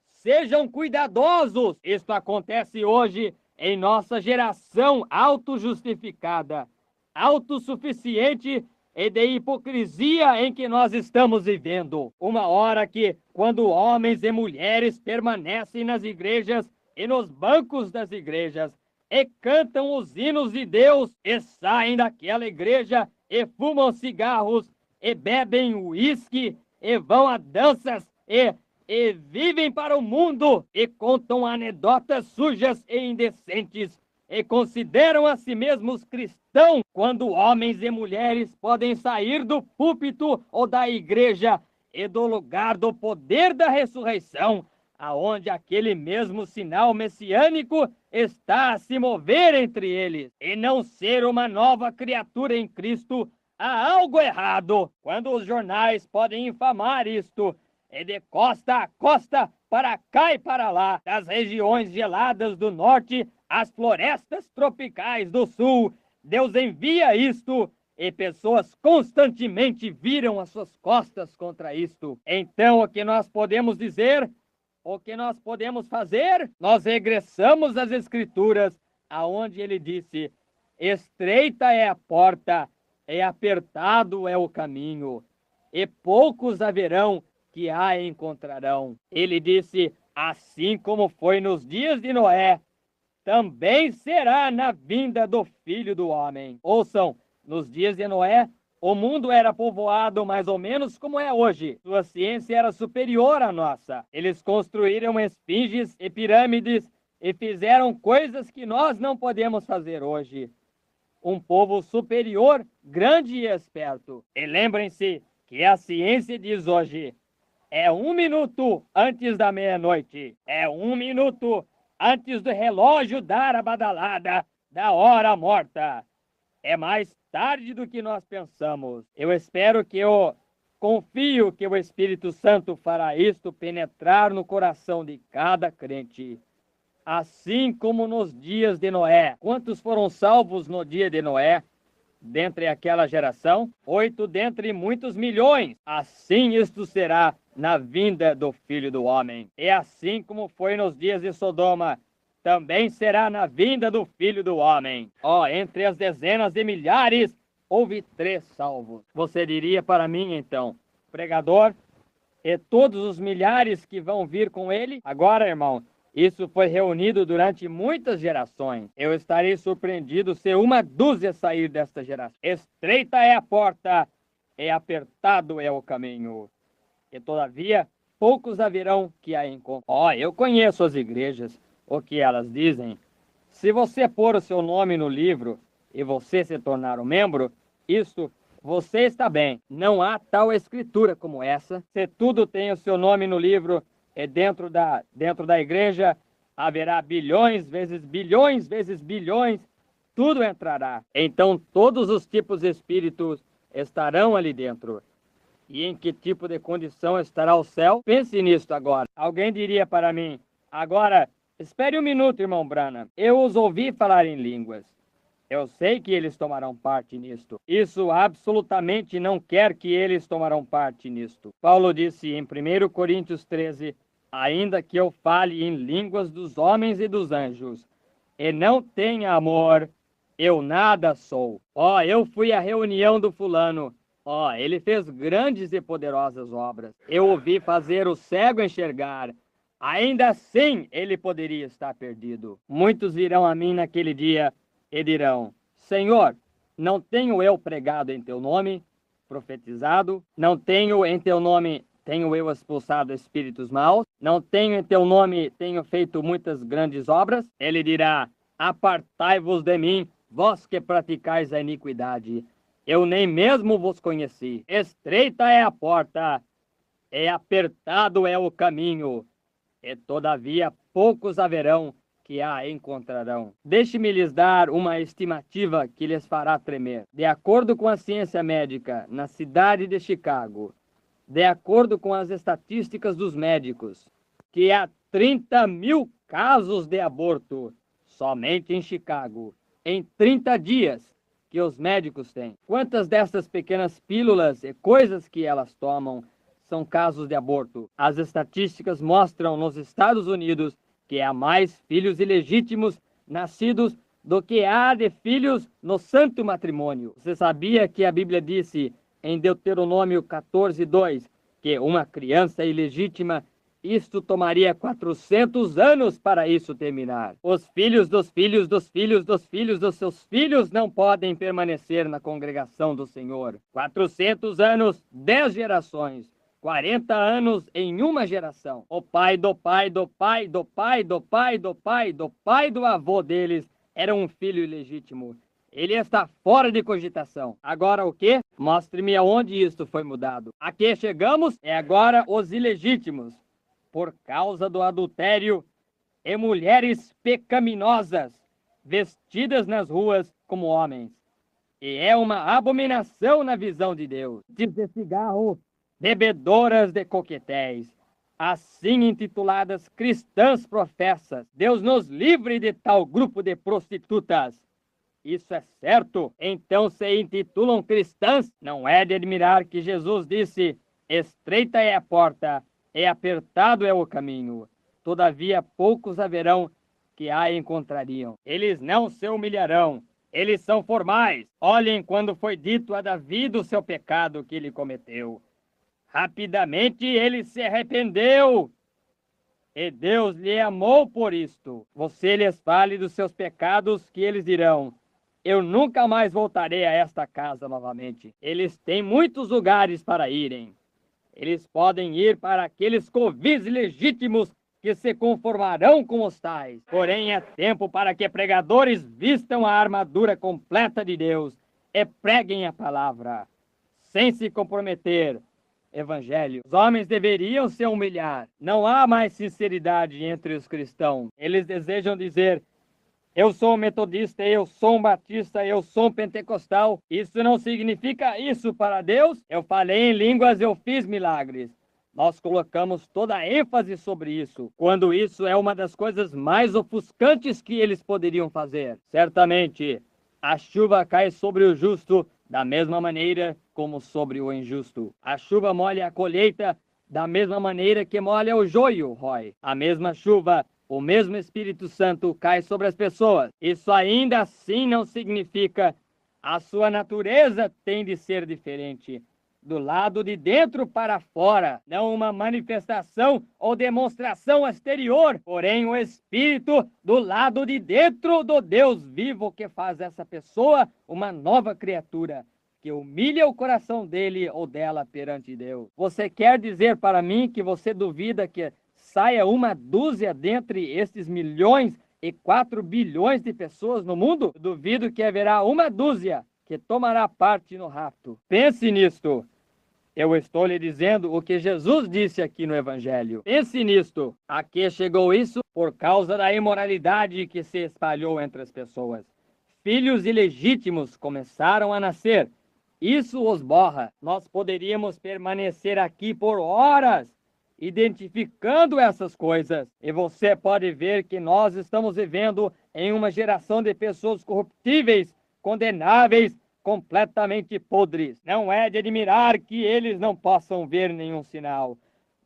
Sejam cuidadosos. Isto acontece hoje em nossa geração autojustificada, autossuficiente e de hipocrisia em que nós estamos vivendo. Uma hora que, quando homens e mulheres permanecem nas igrejas e nos bancos das igrejas e cantam os hinos de Deus e saem daquela igreja e fumam cigarros, e bebem uísque, e vão a danças, e vivem para o mundo, e contam anedotas sujas e indecentes, e consideram a si mesmos cristãos, quando homens e mulheres podem sair do púlpito ou da igreja e do lugar do poder da ressurreição, aonde aquele mesmo sinal messiânico está a se mover entre eles, e não ser uma nova criatura em Cristo, há algo errado. Quando os jornais podem infamar isto, e de costa a costa, para cá e para lá, das regiões geladas do norte às florestas tropicais do sul, Deus envia isto, e pessoas constantemente viram as suas costas contra isto. Então, o que nós podemos dizer? O que nós podemos fazer? Nós regressamos às Escrituras, aonde ele disse: estreita é a porta, e apertado é o caminho, e poucos haverão que a encontrarão. Ele disse: assim como foi nos dias de Noé, também será na vinda do Filho do Homem. Ouçam, nos dias de Noé, o mundo era povoado mais ou menos como é hoje. Sua ciência era superior à nossa. Eles construíram esfinges e pirâmides e fizeram coisas que nós não podemos fazer hoje. Um povo superior, grande e esperto. E lembrem-se que a ciência diz hoje: é 1 minuto antes da meia-noite. É 1 minuto antes do relógio dar a badalada da hora morta. É mais tarde do que nós pensamos. Confio que o Espírito Santo fará isto penetrar no coração de cada crente. Assim como nos dias de Noé. Quantos foram salvos no dia de Noé? Dentre aquela geração, 8 dentre muitos milhões. Assim isto será na vinda do Filho do Homem. E assim como foi nos dias de Sodoma, também será na vinda do Filho do Homem. Entre as dezenas de milhares, houve 3 salvos. Você diria para mim, então, pregador, e todos os milhares que vão vir com ele? Agora, irmão, isso foi reunido durante muitas gerações. Eu estarei surpreendido se 1 dúzia sair desta geração. Estreita é a porta, e apertado é o caminho. E todavia, poucos haverão que a encontrem. Eu conheço as igrejas, o que elas dizem. Se você pôr o seu nome no livro e você se tornar um membro, isso você está bem. Não há tal escritura como essa. Se tudo tem o seu nome no livro, e dentro da igreja haverá bilhões vezes bilhões, tudo entrará. Então todos os tipos de espíritos estarão ali dentro. E em que tipo de condição estará o céu? Pense nisto agora. Alguém diria para mim, agora, espere um minuto, irmão Branham. Eu os ouvi falar em línguas. Eu sei que eles tomarão parte nisto. Isso absolutamente não quer que eles tomarão parte nisto. Paulo disse em 1 Coríntios 13, ainda que eu fale em línguas dos homens e dos anjos, e não tenha amor, eu nada sou. Eu fui à reunião do fulano. Ele fez grandes e poderosas obras. Eu ouvi fazer o cego enxergar. Ainda assim, ele poderia estar perdido. Muitos virão a mim naquele dia e dirão, Senhor, não tenho eu pregado em teu nome, profetizado? Não tenho em teu nome, tenho eu expulsado espíritos maus? Não tenho em teu nome, tenho feito muitas grandes obras? Ele dirá, apartai-vos de mim, vós que praticais a iniquidade. Eu nem mesmo vos conheci. Estreita é a porta, e apertado é o caminho, e todavia poucos haverão que a encontrarão. Deixe-me lhes dar uma estimativa que lhes fará tremer. De acordo com a ciência médica, na cidade de Chicago, de acordo com as estatísticas dos médicos, que há 30 mil casos de aborto somente em Chicago, em 30 dias que os médicos têm. Quantas dessas pequenas pílulas e coisas que elas tomam são casos de aborto? As estatísticas mostram nos Estados Unidos que há mais filhos ilegítimos nascidos do que há de filhos no santo matrimônio. Você sabia que a Bíblia disse em Deuteronômio 14:2 que uma criança ilegítima, isto tomaria 400 anos para isso terminar. Os filhos dos filhos dos filhos dos filhos dos seus filhos não podem permanecer na congregação do Senhor. 400 anos, 10 gerações. 40 anos em uma geração. O pai do pai do pai do pai do pai do pai do pai do avô deles era um filho ilegítimo. Ele está fora de cogitação. Agora o quê? Mostre-me aonde isto foi mudado. A que chegamos é agora os ilegítimos, por causa do adultério, e mulheres pecaminosas, vestidas nas ruas como homens. E é uma abominação na visão de Deus. De cigarro, bebedoras de coquetéis, assim intituladas cristãs professas. Deus nos livre de tal grupo de prostitutas. Isso é certo? Então se intitulam cristãs? Não é de admirar que Jesus disse, estreita é a porta, e apertado é o caminho. Todavia poucos haverão que a encontrariam. Eles não se humilharão. Eles são formais. Olhem quando foi dito a Davi do seu pecado que ele cometeu. Rapidamente ele se arrependeu, e Deus lhe amou por isto. Você lhes fale dos seus pecados, que eles dirão, eu nunca mais voltarei a esta casa novamente. Eles têm muitos lugares para irem. Eles podem ir para aqueles covis legítimos que se conformarão com os tais. Porém, é tempo para que pregadores vistam a armadura completa de Deus e preguem a palavra, sem se comprometer. Evangelho. Os homens deveriam se humilhar. Não há mais sinceridade entre os cristãos. Eles desejam dizer, Eu sou um metodista, eu sou um batista, eu sou um pentecostal. Isso não significa isso para Deus. Eu falei em línguas, eu fiz milagres. Nós colocamos toda a ênfase sobre isso, quando isso é uma das coisas mais ofuscantes que eles poderiam fazer. Certamente, a chuva cai sobre o justo da mesma maneira como sobre o injusto. A chuva molha a colheita da mesma maneira que molha o joio, Roy. A mesma chuva, o mesmo Espírito Santo cai sobre as pessoas. Isso ainda assim não significa a sua natureza tem de ser diferente. Do lado de dentro para fora, não uma manifestação ou demonstração exterior, porém o Espírito do lado de dentro do Deus vivo que faz essa pessoa uma nova criatura, que humilha o coração dele ou dela perante Deus. Você quer dizer para mim que você duvida que saia uma dúzia dentre estes 1,4 bilhões de pessoas no mundo? Duvido que haverá uma dúzia que tomará parte no rapto. Pense nisto. Eu estou lhe dizendo o que Jesus disse aqui no Evangelho. Pense nisto. A que chegou isso? Por causa da imoralidade que se espalhou entre as pessoas. Filhos ilegítimos começaram a nascer. Isso os borra. Nós poderíamos permanecer aqui por horas identificando essas coisas. E você pode ver que nós estamos vivendo em uma geração de pessoas corruptíveis, condenáveis, completamente podres. Não é de admirar que eles não possam ver nenhum sinal.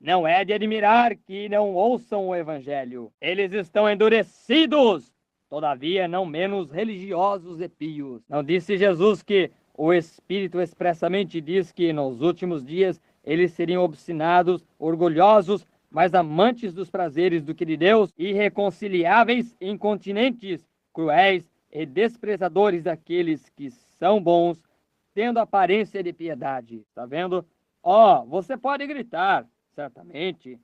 Não é de admirar que não ouçam o Evangelho. Eles estão endurecidos, todavia não menos religiosos e pios. Não disse Jesus que o Espírito expressamente diz que nos últimos dias eles seriam obstinados, orgulhosos, mais amantes dos prazeres do que de Deus, irreconciliáveis, incontinentes, cruéis e desprezadores daqueles que são bons, tendo aparência de piedade. Está vendo? Você pode gritar, certamente.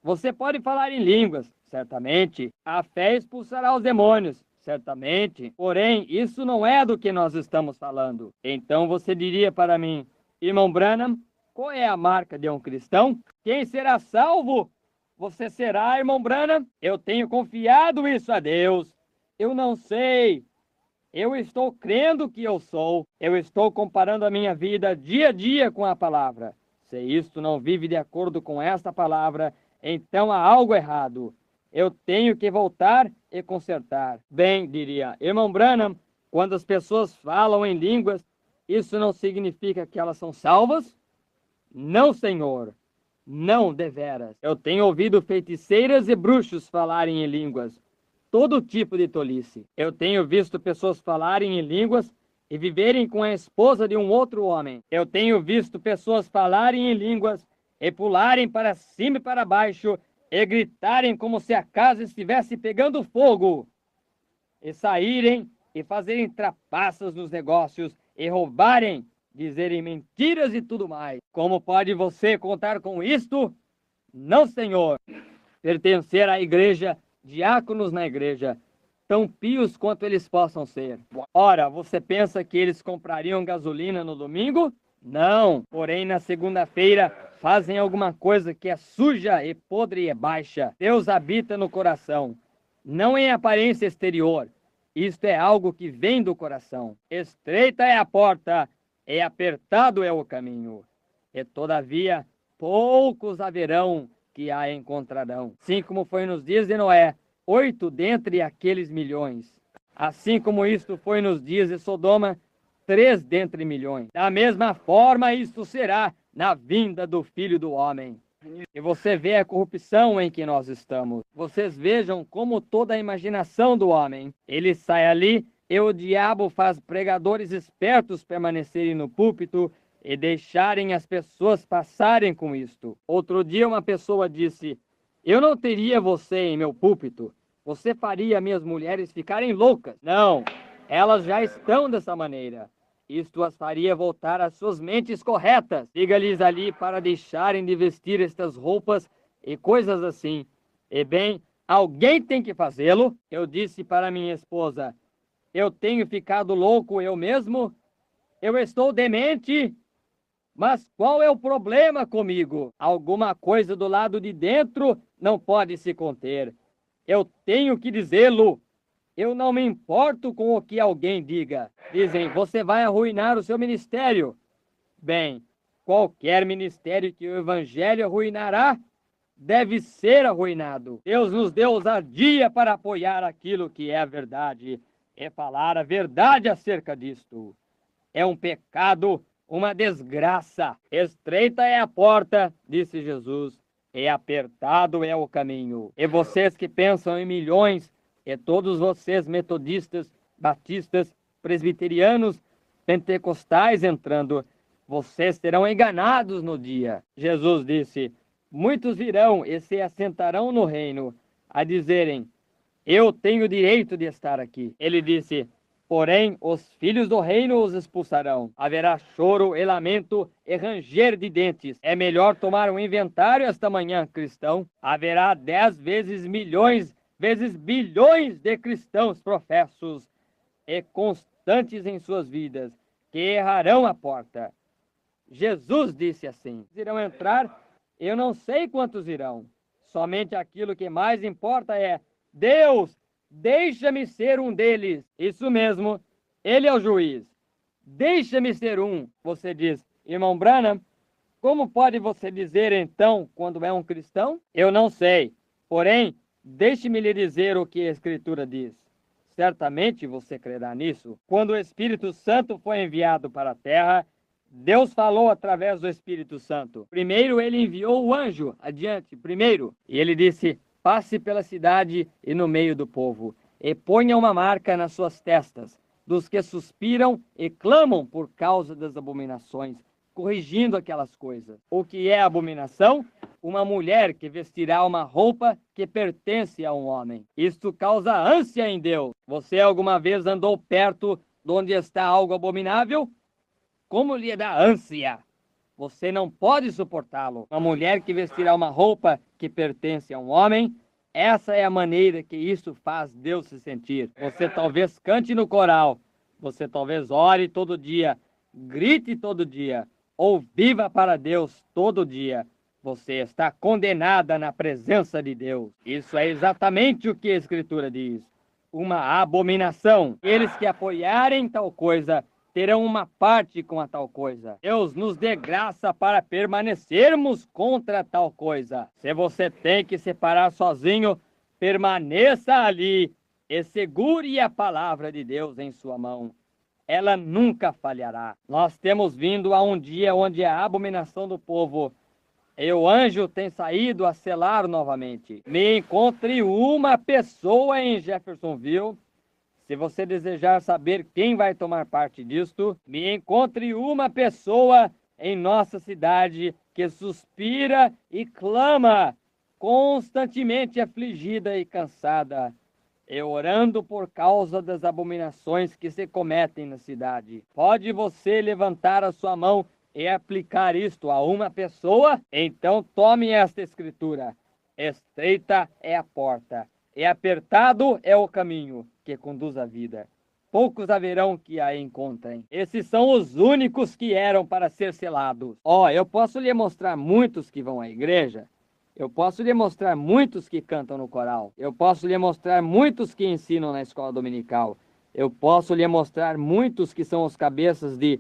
Você pode falar em línguas, certamente. A fé expulsará os demônios, certamente. Porém, isso não é do que nós estamos falando. Então você diria para mim, irmão Branham, qual é a marca de um cristão? Quem será salvo? Você será, irmão Branham? Eu tenho confiado isso a Deus. Eu não sei. Eu estou crendo que eu sou. Eu estou comparando a minha vida dia a dia com a palavra. Se isto não vive de acordo com esta palavra, então há algo errado. Eu tenho que voltar e consertar. Bem, diria, irmão Branham, quando as pessoas falam em línguas, isso não significa que elas são salvas? Não, senhor. Não, deveras. Eu tenho ouvido feiticeiras e bruxos falarem em línguas. Todo tipo de tolice. Eu tenho visto pessoas falarem em línguas e viverem com a esposa de um outro homem. Eu tenho visto pessoas falarem em línguas e pularem para cima e para baixo e gritarem como se a casa estivesse pegando fogo, e saírem e fazerem trapaças nos negócios e roubarem, dizerem mentiras e tudo mais. Como pode você contar com isto? Não, senhor. Pertencer à igreja, diáconos na igreja, tão pios quanto eles possam ser. Ora, você pensa que eles comprariam gasolina no domingo? Não. Porém, na segunda-feira, fazem alguma coisa que é suja e podre e baixa. Deus habita no coração, não em aparência exterior. Isto é algo que vem do coração. Estreita é a porta, e apertado é o caminho, e todavia poucos haverão que a encontrarão. Assim como foi nos dias de Noé, 8 dentre aqueles milhões. Assim como isto foi nos dias de Sodoma, 3 dentre milhões. Da mesma forma isto será na vinda do Filho do Homem. E você vê a corrupção em que nós estamos. Vocês vejam como toda a imaginação do homem. Ele sai ali e o diabo faz pregadores espertos permanecerem no púlpito e deixarem as pessoas passarem com isto. Outro dia uma pessoa disse, eu não teria você em meu púlpito. Você faria minhas mulheres ficarem loucas. Não, elas já estão dessa maneira. Isto as faria voltar às suas mentes corretas. Diga-lhes ali para deixarem de vestir estas roupas e coisas assim. E bem, alguém tem que fazê-lo. Eu disse para minha esposa, eu tenho ficado louco eu mesmo? Eu estou demente? Mas qual é o problema comigo? Alguma coisa do lado de dentro não pode se conter. Eu tenho que dizê-lo. Eu não me importo com o que alguém diga. Dizem, você vai arruinar o seu ministério. Bem, qualquer ministério que o evangelho arruinará, deve ser arruinado. Deus nos deu ousadia para apoiar aquilo que é a verdade e falar a verdade acerca disto. É um pecado, uma desgraça. Estreita é a porta, disse Jesus, e apertado é o caminho. E vocês que pensam em milhões, e todos vocês metodistas, batistas, presbiterianos, pentecostais entrando, vocês serão enganados no dia. Jesus disse, muitos virão e se assentarão no reino, a dizerem, eu tenho direito de estar aqui. Ele disse, porém, os filhos do reino os expulsarão. Haverá choro e lamento e ranger de dentes. É melhor tomar um inventário esta manhã, cristão. Haverá 10 vezes milhões, vezes bilhões de cristãos professos e constantes em suas vidas, que errarão a porta. Jesus disse assim, irão entrar, eu não sei quantos irão. Somente aquilo que mais importa é, Deus, deixa-me ser um deles. Isso mesmo, ele é o juiz. Deixa-me ser um. Você diz, irmão Branham, como pode você dizer então quando é um cristão? Eu não sei. Porém, deixe-me lhe dizer o que a Escritura diz. Certamente você crerá nisso. Quando o Espírito Santo foi enviado para a terra, Deus falou através do Espírito Santo. Primeiro ele enviou o anjo, adiante, primeiro. E ele disse, passe pela cidade e no meio do povo, e ponha uma marca nas suas testas, dos que suspiram e clamam por causa das abominações, corrigindo aquelas coisas. O que é abominação? Uma mulher que vestirá uma roupa que pertence a um homem. Isto causa ânsia em Deus. Você alguma vez andou perto de onde está algo abominável? Como lhe dá ânsia? Você não pode suportá-lo. Uma mulher que vestirá uma roupa que pertence a um homem, essa é a maneira que isso faz Deus se sentir. Você talvez cante no coral, você talvez ore todo dia, grite todo dia, ou viva para Deus todo dia. Você está condenada na presença de Deus. Isso é exatamente o que a Escritura diz. Uma abominação. Eles que apoiarem tal coisa terão uma parte com a tal coisa. Deus nos dê graça para permanecermos contra tal coisa. Se você tem que se parar sozinho, permaneça ali e segure a palavra de Deus em sua mão. Ela nunca falhará. Nós temos vindo a um dia onde a abominação do povo e o anjo tem saído a selar novamente. Me encontre uma pessoa em Jeffersonville. Se você desejar saber quem vai tomar parte disto, me encontre uma pessoa em nossa cidade que suspira e clama, constantemente afligida e cansada, e orando por causa das abominações que se cometem na cidade. Pode você levantar a sua mão e aplicar isto a uma pessoa? Então tome esta escritura. Estreita é a porta, e apertado é o caminho que conduz à vida. Poucos haverão que a encontrem. Esses são os únicos que eram para ser selados. Eu posso lhe mostrar muitos que vão à igreja. Eu posso lhe mostrar muitos que cantam no coral. Eu posso lhe mostrar muitos que ensinam na escola dominical. Eu posso lhe mostrar muitos que são os cabeças de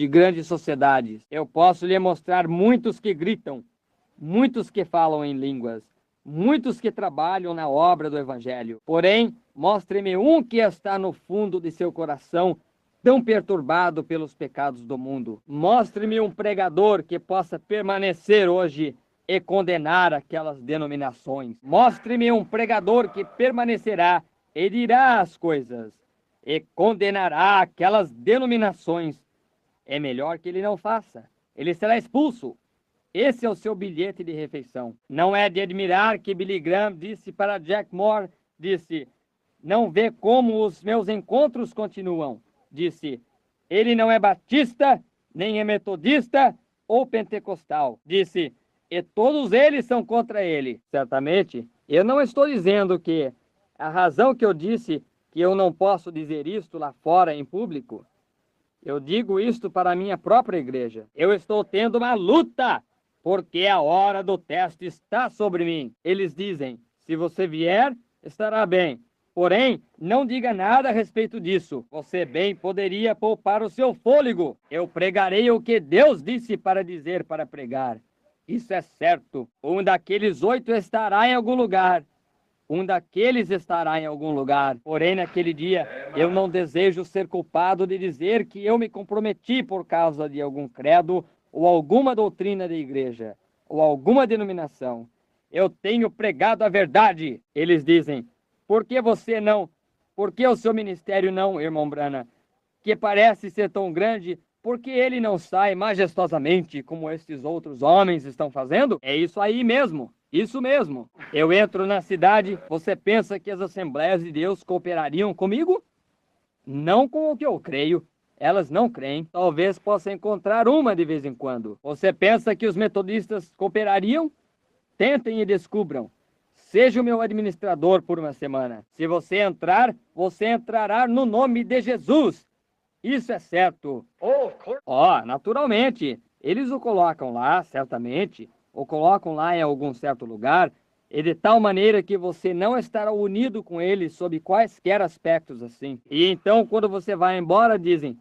grandes sociedades. Eu posso lhe mostrar muitos que gritam, muitos que falam em línguas, muitos que trabalham na obra do Evangelho. Porém, mostre-me um que está no fundo de seu coração tão perturbado pelos pecados do mundo. Mostre-me um pregador que possa permanecer hoje e condenar aquelas denominações. Mostre-me um pregador que permanecerá e dirá as coisas e condenará aquelas denominações. É melhor que ele não faça. Ele será expulso. Esse é o seu bilhete de refeição. Não é de admirar que Billy Graham disse para Jack Moore, disse, não vê como os meus encontros continuam. Disse, ele não é batista, nem é metodista ou pentecostal. Disse, e todos eles são contra ele. Certamente, eu não estou dizendo que a razão que eu disse que eu não posso dizer isto lá fora em público, eu digo isto para a minha própria igreja. Eu estou tendo uma luta, porque a hora do teste está sobre mim. Eles dizem, se você vier, estará bem. Porém, não diga nada a respeito disso. Você bem poderia poupar o seu fôlego. Eu pregarei o que Deus disse para dizer para pregar. Isso é certo. Um daqueles 8 estará em algum lugar. Um daqueles estará em algum lugar. Porém, naquele dia, eu não desejo ser culpado de dizer que eu me comprometi por causa de algum credo ou alguma doutrina da igreja ou alguma denominação. Eu tenho pregado a verdade. Eles dizem: por que você não? Por que o seu ministério não, irmão Branham, que parece ser tão grande? Por que ele não sai majestosamente como estes outros homens estão fazendo? É isso aí mesmo. Isso mesmo. Eu entro na cidade, você pensa que as Assembleias de Deus cooperariam comigo? Não com o que eu creio. Elas não creem. Talvez possa encontrar uma de vez em quando. Você pensa que os metodistas cooperariam? Tentem e descubram. Seja o meu administrador por uma semana. Se você entrar, você entrará no nome de Jesus. Isso é certo. Naturalmente. Eles o colocam lá, certamente. O colocam lá em algum certo lugar, e de tal maneira que você não estará unido com ele sob quaisquer aspectos assim. E então, quando você vai embora, dizem: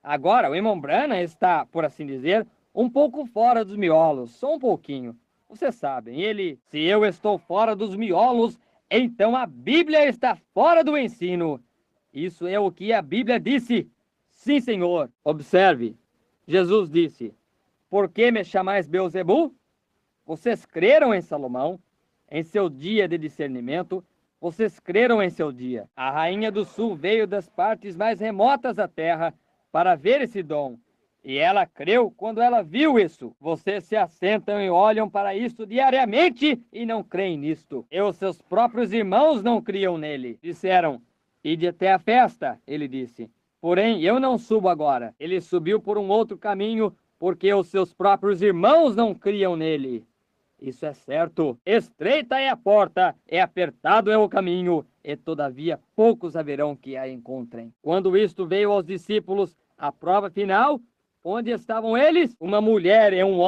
agora o irmão Branham está, por assim dizer, um pouco fora dos miolos, só um pouquinho. Vocês sabem, se eu estou fora dos miolos, então a Bíblia está fora do ensino. Isso é o que a Bíblia disse. Sim, Senhor. Observe, Jesus disse: por que me chamais Beelzebul? Vocês creram em Salomão, em seu dia de discernimento, vocês creram em seu dia. A rainha do sul veio das partes mais remotas da terra para ver esse dom. E ela creu quando ela viu isso. Vocês se assentam e olham para isso diariamente e não creem nisto. E os seus próprios irmãos não criam nele. Disseram: ide até a festa, ele disse. Porém, eu não subo agora. Ele subiu por um outro caminho, porque os seus próprios irmãos não criam nele. Isso é certo. Estreita é a porta, apertado é o caminho, e todavia poucos haverão que a encontrem. Quando isto veio aos discípulos, a prova final, onde estavam eles? Uma mulher e um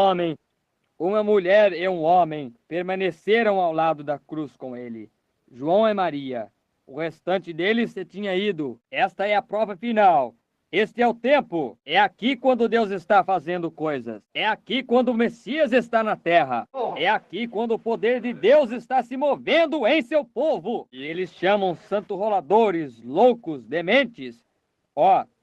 homem permaneceram ao lado da cruz com ele. João e Maria. O restante deles se tinha ido. Esta é a prova final. Este é o tempo. É aqui quando Deus está fazendo coisas. É aqui quando o Messias está na terra. É aqui quando o poder de Deus está se movendo em seu povo. E eles chamam santo roladores, loucos, dementes.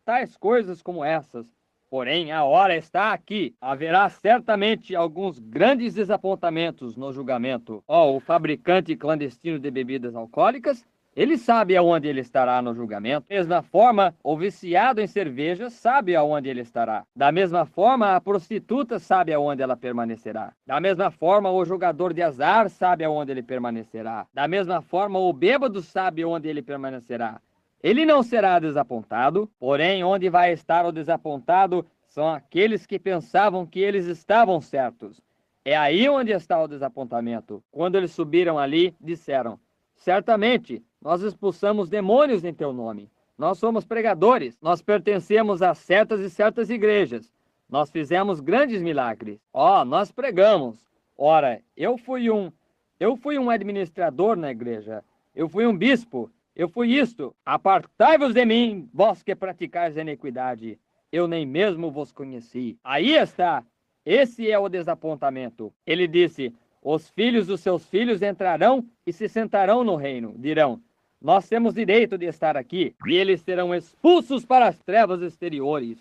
Tais coisas como essas. Porém, a hora está aqui. Haverá certamente alguns grandes desapontamentos no julgamento. O fabricante clandestino de bebidas alcoólicas, ele sabe aonde ele estará no julgamento. Da mesma forma, o viciado em cerveja sabe aonde ele estará. Da mesma forma, a prostituta sabe aonde ela permanecerá. Da mesma forma, o jogador de azar sabe aonde ele permanecerá. Da mesma forma, o bêbado sabe onde ele permanecerá. Ele não será desapontado, porém, onde vai estar o desapontado são aqueles que pensavam que eles estavam certos. É aí onde está o desapontamento. Quando eles subiram ali, disseram: certamente, nós expulsamos demônios em teu nome. Nós somos pregadores. Nós pertencemos a certas e certas igrejas. Nós fizemos grandes milagres. Nós pregamos. Ora, eu fui um administrador na igreja. Eu fui um bispo. Eu fui isto. Apartai-vos de mim, vós que praticais a iniquidade. Eu nem mesmo vos conheci. Aí está. Esse é o desapontamento. Ele disse: os filhos dos seus filhos entrarão e se sentarão no reino. Dirão: nós temos direito de estar aqui. E eles serão expulsos para as trevas exteriores,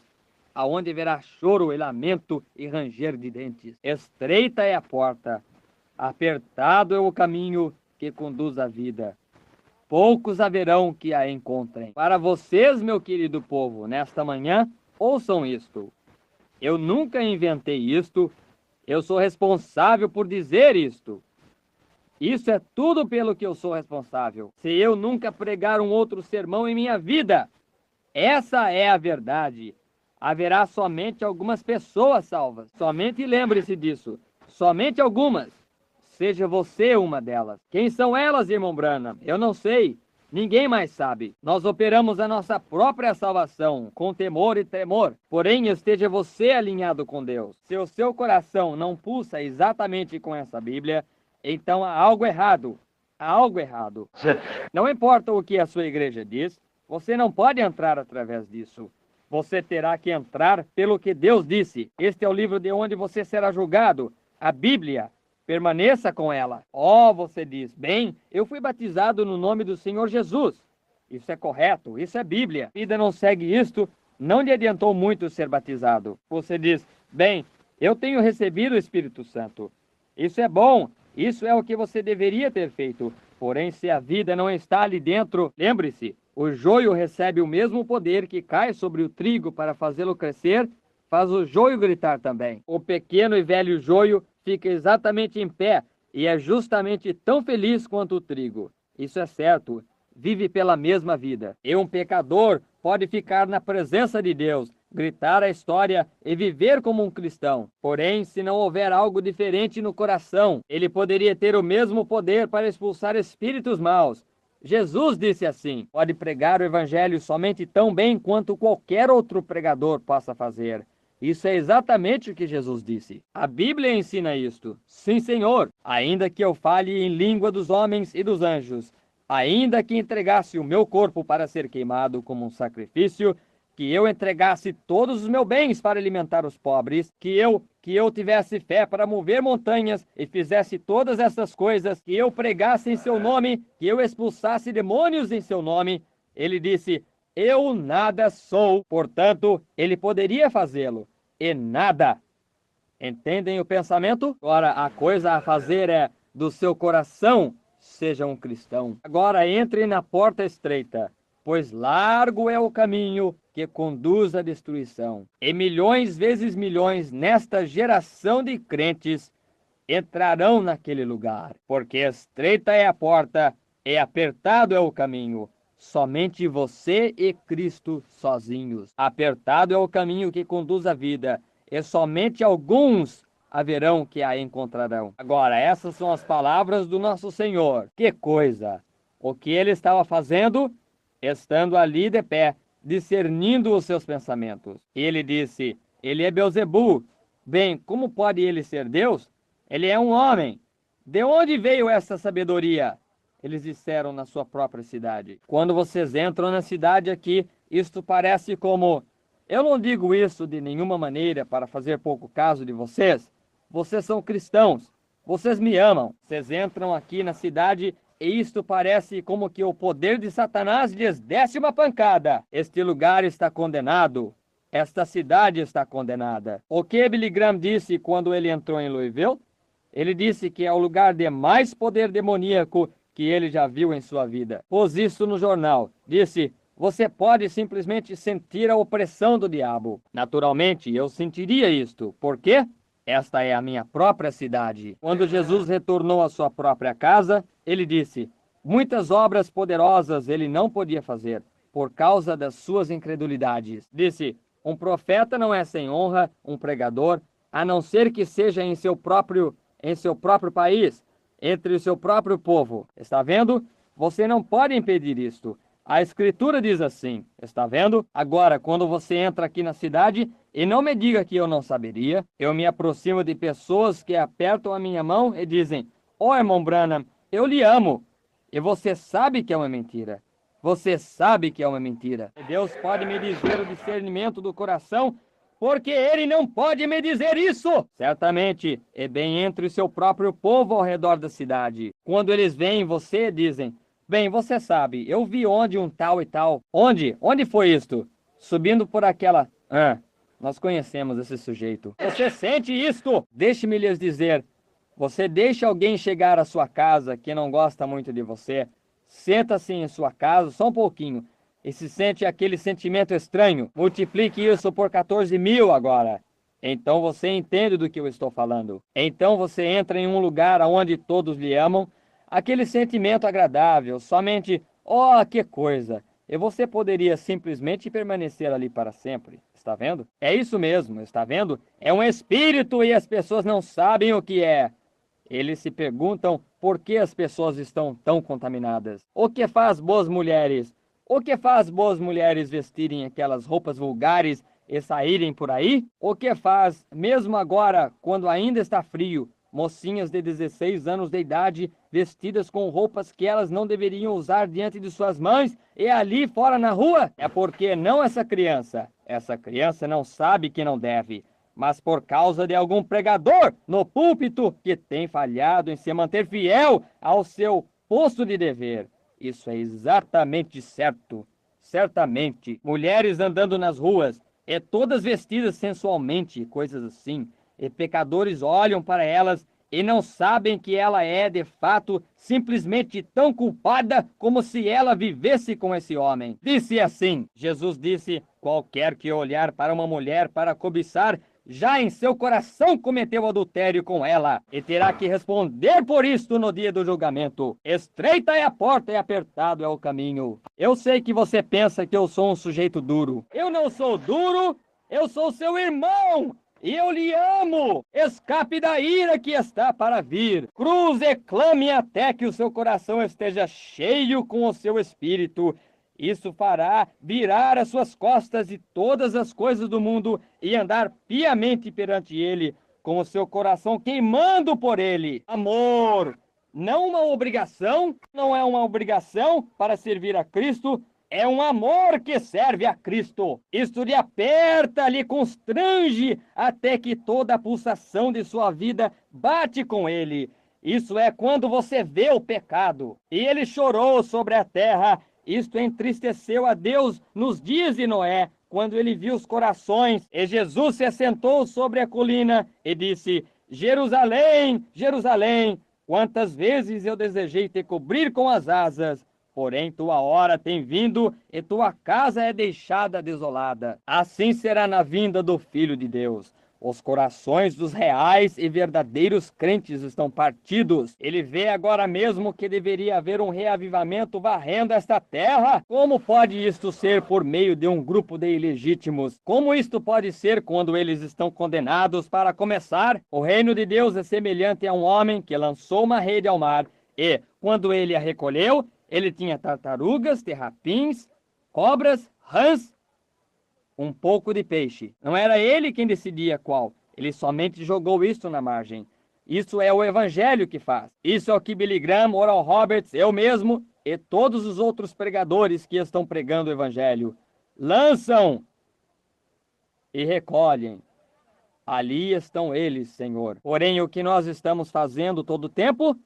aonde haverá choro e lamento e ranger de dentes. Estreita é a porta, apertado é o caminho que conduz à vida. Poucos haverão que a encontrem. Para vocês, meu querido povo, nesta manhã, ouçam isto. Eu nunca inventei isto. Eu sou responsável por dizer isto. Isso é tudo pelo que eu sou responsável. Se eu nunca pregar um outro sermão em minha vida, essa é a verdade. Haverá somente algumas pessoas salvas. Somente lembre-se disso. Somente algumas. Seja você uma delas. Quem são elas, irmão Branham? Eu não sei. Ninguém mais sabe. Nós operamos a nossa própria salvação, com temor e tremor. Porém, esteja você alinhado com Deus. Se o seu coração não pulsa exatamente com essa Bíblia, então há algo errado. Há algo errado. Não importa o que a sua igreja diz, você não pode entrar através disso. Você terá que entrar pelo que Deus disse. Este é o livro de onde você será julgado, a Bíblia. Permaneça com ela. Oh, você diz, bem, eu fui batizado no nome do Senhor Jesus. Isso é correto, isso é Bíblia. A vida não segue isto, não lhe adiantou muito ser batizado. Você diz, bem, eu tenho recebido o Espírito Santo. Isso é bom, isso é o que você deveria ter feito. Porém, se a vida não está ali dentro, lembre-se, o joio recebe o mesmo poder que cai sobre o trigo para fazê-lo crescer, faz o joio gritar também. O pequeno e velho joio fica exatamente em pé e é justamente tão feliz quanto o trigo. Isso é certo, vive pela mesma vida. E um pecador pode ficar na presença de Deus, gritar a história e viver como um cristão. Porém, se não houver algo diferente no coração, ele poderia ter o mesmo poder para expulsar espíritos maus. Jesus disse assim: pode pregar o evangelho somente tão bem quanto qualquer outro pregador possa fazer. Isso é exatamente o que Jesus disse. A Bíblia ensina isto. Sim, Senhor. Ainda que eu fale em língua dos homens e dos anjos, ainda que entregasse o meu corpo para ser queimado como um sacrifício, que eu entregasse todos os meus bens para alimentar os pobres, que eu tivesse fé para mover montanhas e fizesse todas essas coisas, que eu pregasse em seu nome, que eu expulsasse demônios em seu nome. Ele disse: eu nada sou. Portanto, ele poderia fazê-lo. E nada. Entendem o pensamento? Agora, a coisa a fazer é do seu coração seja um cristão. Agora entre na porta estreita, pois largo é o caminho que conduz à destruição. E milhões vezes milhões nesta geração de crentes entrarão naquele lugar, porque estreita é a porta e apertado é o caminho. Somente você e Cristo sozinhos. Apertado é o caminho que conduz à vida, e somente alguns haverão que a encontrarão. Agora, essas são as palavras do nosso Senhor. Que coisa! O que ele estava fazendo? Estando ali de pé, discernindo os seus pensamentos. Ele disse: ele é Beelzebu. Bem, como pode ele ser Deus? Ele é um homem. De onde veio essa sabedoria? Eles disseram na sua própria cidade. Quando vocês entram na cidade aqui, isto parece como... Eu não digo isso de nenhuma maneira para fazer pouco caso de vocês. Vocês são cristãos. Vocês me amam. Vocês entram aqui na cidade e isto parece como que o poder de Satanás lhes desse uma pancada. Este lugar está condenado. Esta cidade está condenada. O que Billy Graham disse quando ele entrou em Louisville? Ele disse que é o lugar de mais poder demoníaco que ele já viu em sua vida. Pôs isso no jornal. Disse: você pode simplesmente sentir a opressão do diabo. Naturalmente, eu sentiria isto. Por quê? Esta é a minha própria cidade. Quando Jesus retornou à sua própria casa, ele disse: muitas obras poderosas ele não podia fazer, por causa das suas incredulidades. Disse: um profeta não é sem honra, um pregador, a não ser que seja em seu próprio país, entre o seu próprio povo. Está vendo? Você não pode impedir isto. A Escritura diz assim, está vendo? Agora, quando você entra aqui na cidade, e não me diga que eu não saberia, eu me aproximo de pessoas que apertam a minha mão e dizem: ó, irmão Branham, eu lhe amo. E você sabe que é uma mentira. Você sabe que é uma mentira. E Deus pode me dizer o discernimento do coração, porque ele não pode me dizer isso. Certamente, é bem entre o seu próprio povo ao redor da cidade. Quando eles veem você, dizem: bem, você sabe, eu vi onde um tal e tal. Onde? Onde foi isto? Subindo por aquela... nós conhecemos esse sujeito. Você sente isto? Deixe-me lhes dizer. Você deixa alguém chegar à sua casa que não gosta muito de você, senta-se em sua casa só um pouquinho e se sente aquele sentimento estranho. Multiplique isso por 14.000 agora. Então você entende do que eu estou falando. Então você entra em um lugar onde todos lhe amam, aquele sentimento agradável, somente, oh, que coisa! E você poderia simplesmente permanecer ali para sempre. Está vendo? É isso mesmo, está vendo? É um espírito e as pessoas não sabem o que é. Eles se perguntam por que as pessoas estão tão contaminadas. O que faz boas mulheres? O que faz boas mulheres vestirem aquelas roupas vulgares e saírem por aí? O que faz, mesmo agora, quando ainda está frio, mocinhas de 16 anos de idade, vestidas com roupas que elas não deveriam usar diante de suas mães e ali fora na rua? É porque não essa criança não sabe que não deve, mas por causa de algum pregador no púlpito que tem falhado em se manter fiel ao seu posto de dever. Isso é exatamente certo. Certamente, mulheres andando nas ruas, e todas vestidas sensualmente, coisas assim, e pecadores olham para elas e não sabem que ela é, de fato, simplesmente tão culpada como se ela vivesse com esse homem. Disse assim, Jesus disse, qualquer que olhar para uma mulher para cobiçar, já em seu coração cometeu adultério com ela, e terá que responder por isto no dia do julgamento. Estreita é a porta e apertado é o caminho. Eu sei que você pensa que eu sou um sujeito duro. Eu não sou duro, eu sou seu irmão! E eu lhe amo! Escape da ira que está para vir. Cruze e clame até que o seu coração esteja cheio com o seu espírito. Isso fará virar as suas costas de todas as coisas do mundo e andar piamente perante ele, com o seu coração queimando por ele. Amor, não uma obrigação, não é uma obrigação para servir a Cristo, é um amor que serve a Cristo. Isto lhe aperta, lhe constrange, até que toda a pulsação de sua vida bate com ele. Isso é quando você vê o pecado. E ele chorou sobre a terra. Isto entristeceu a Deus nos dias de Noé, quando ele viu os corações. E Jesus se assentou sobre a colina e disse, Jerusalém, Jerusalém, quantas vezes eu desejei te cobrir com as asas, porém tua hora tem vindo e tua casa é deixada desolada. Assim será na vinda do Filho de Deus. Os corações dos reais e verdadeiros crentes estão partidos. Ele vê agora mesmo que deveria haver um reavivamento varrendo esta terra. Como pode isto ser por meio de um grupo de ilegítimos? Como isto pode ser quando eles estão condenados? Para começar, o reino de Deus é semelhante a um homem que lançou uma rede ao mar e, quando ele a recolheu, ele tinha tartarugas, terrapins, cobras, rãs, um pouco de peixe. Não era ele quem decidia qual. Ele somente jogou isso na margem. Isso é o evangelho que faz. Isso é o que Billy Graham, Oral Roberts, eu mesmo e todos os outros pregadores que estão pregando o evangelho lançam e recolhem. Ali estão eles, Senhor. Porém, o que nós estamos fazendo todo o tempo,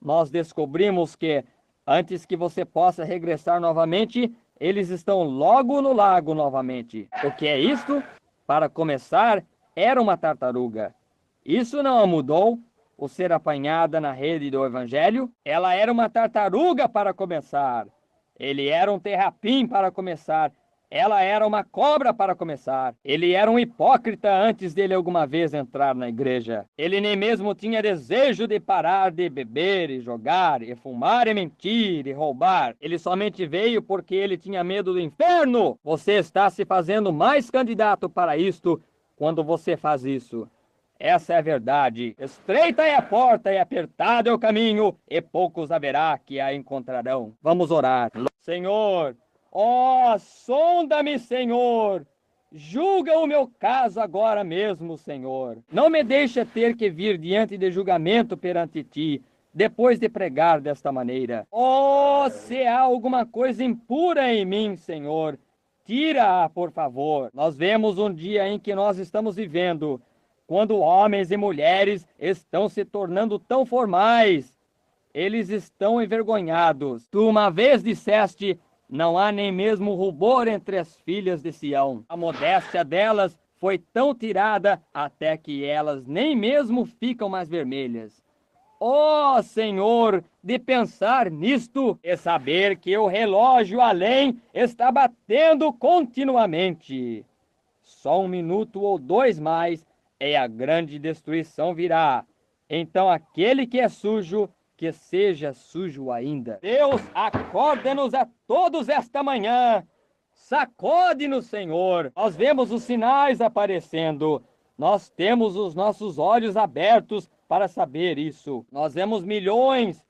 nós descobrimos que antes que você possa regressar novamente, eles estão logo no lago novamente. O que é isto? Para começar, era uma tartaruga. Isso não a mudou, o ser apanhada na rede do evangelho. Ela era uma tartaruga para começar. Ele era um terrapim para começar. Ela era uma cobra para começar. Ele era um hipócrita antes dele alguma vez entrar na igreja. Ele nem mesmo tinha desejo de parar de beber e jogar, e fumar e mentir e roubar. Ele somente veio porque ele tinha medo do inferno. Você está se fazendo mais candidato para isto quando você faz isso. Essa é a verdade. Estreita é a porta e apertado é o caminho, e poucos haverá que a encontrarão. Vamos orar. Senhor, ó, sonda-me, Senhor. Julga o meu caso agora mesmo, Senhor. Não me deixa ter que vir diante de julgamento perante ti, depois de pregar desta maneira. Oh, se há alguma coisa impura em mim, Senhor, tira-a, por favor. Nós vemos um dia em que nós estamos vivendo, quando homens e mulheres estão se tornando tão formais. Eles estão envergonhados. Tu uma vez disseste, não há nem mesmo rubor entre as filhas de Sião. A modéstia delas foi tão tirada até que elas nem mesmo ficam mais vermelhas. Ó Senhor, de pensar nisto e saber que o relógio além está batendo continuamente. Só 1 minuto ou 2 mais e a grande destruição virá. Então aquele que é sujo, que seja sujo ainda. Deus, acorda-nos a todos esta manhã. Sacode-nos, Senhor. Nós vemos os sinais aparecendo. Nós temos os nossos olhos abertos para saber isso. Nós vemos milhões,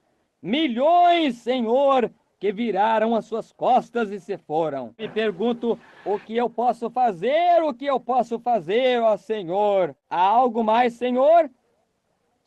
Senhor, que viraram as suas costas e se foram. Me pergunto, o que eu posso fazer, ó Senhor? Há algo mais, Senhor?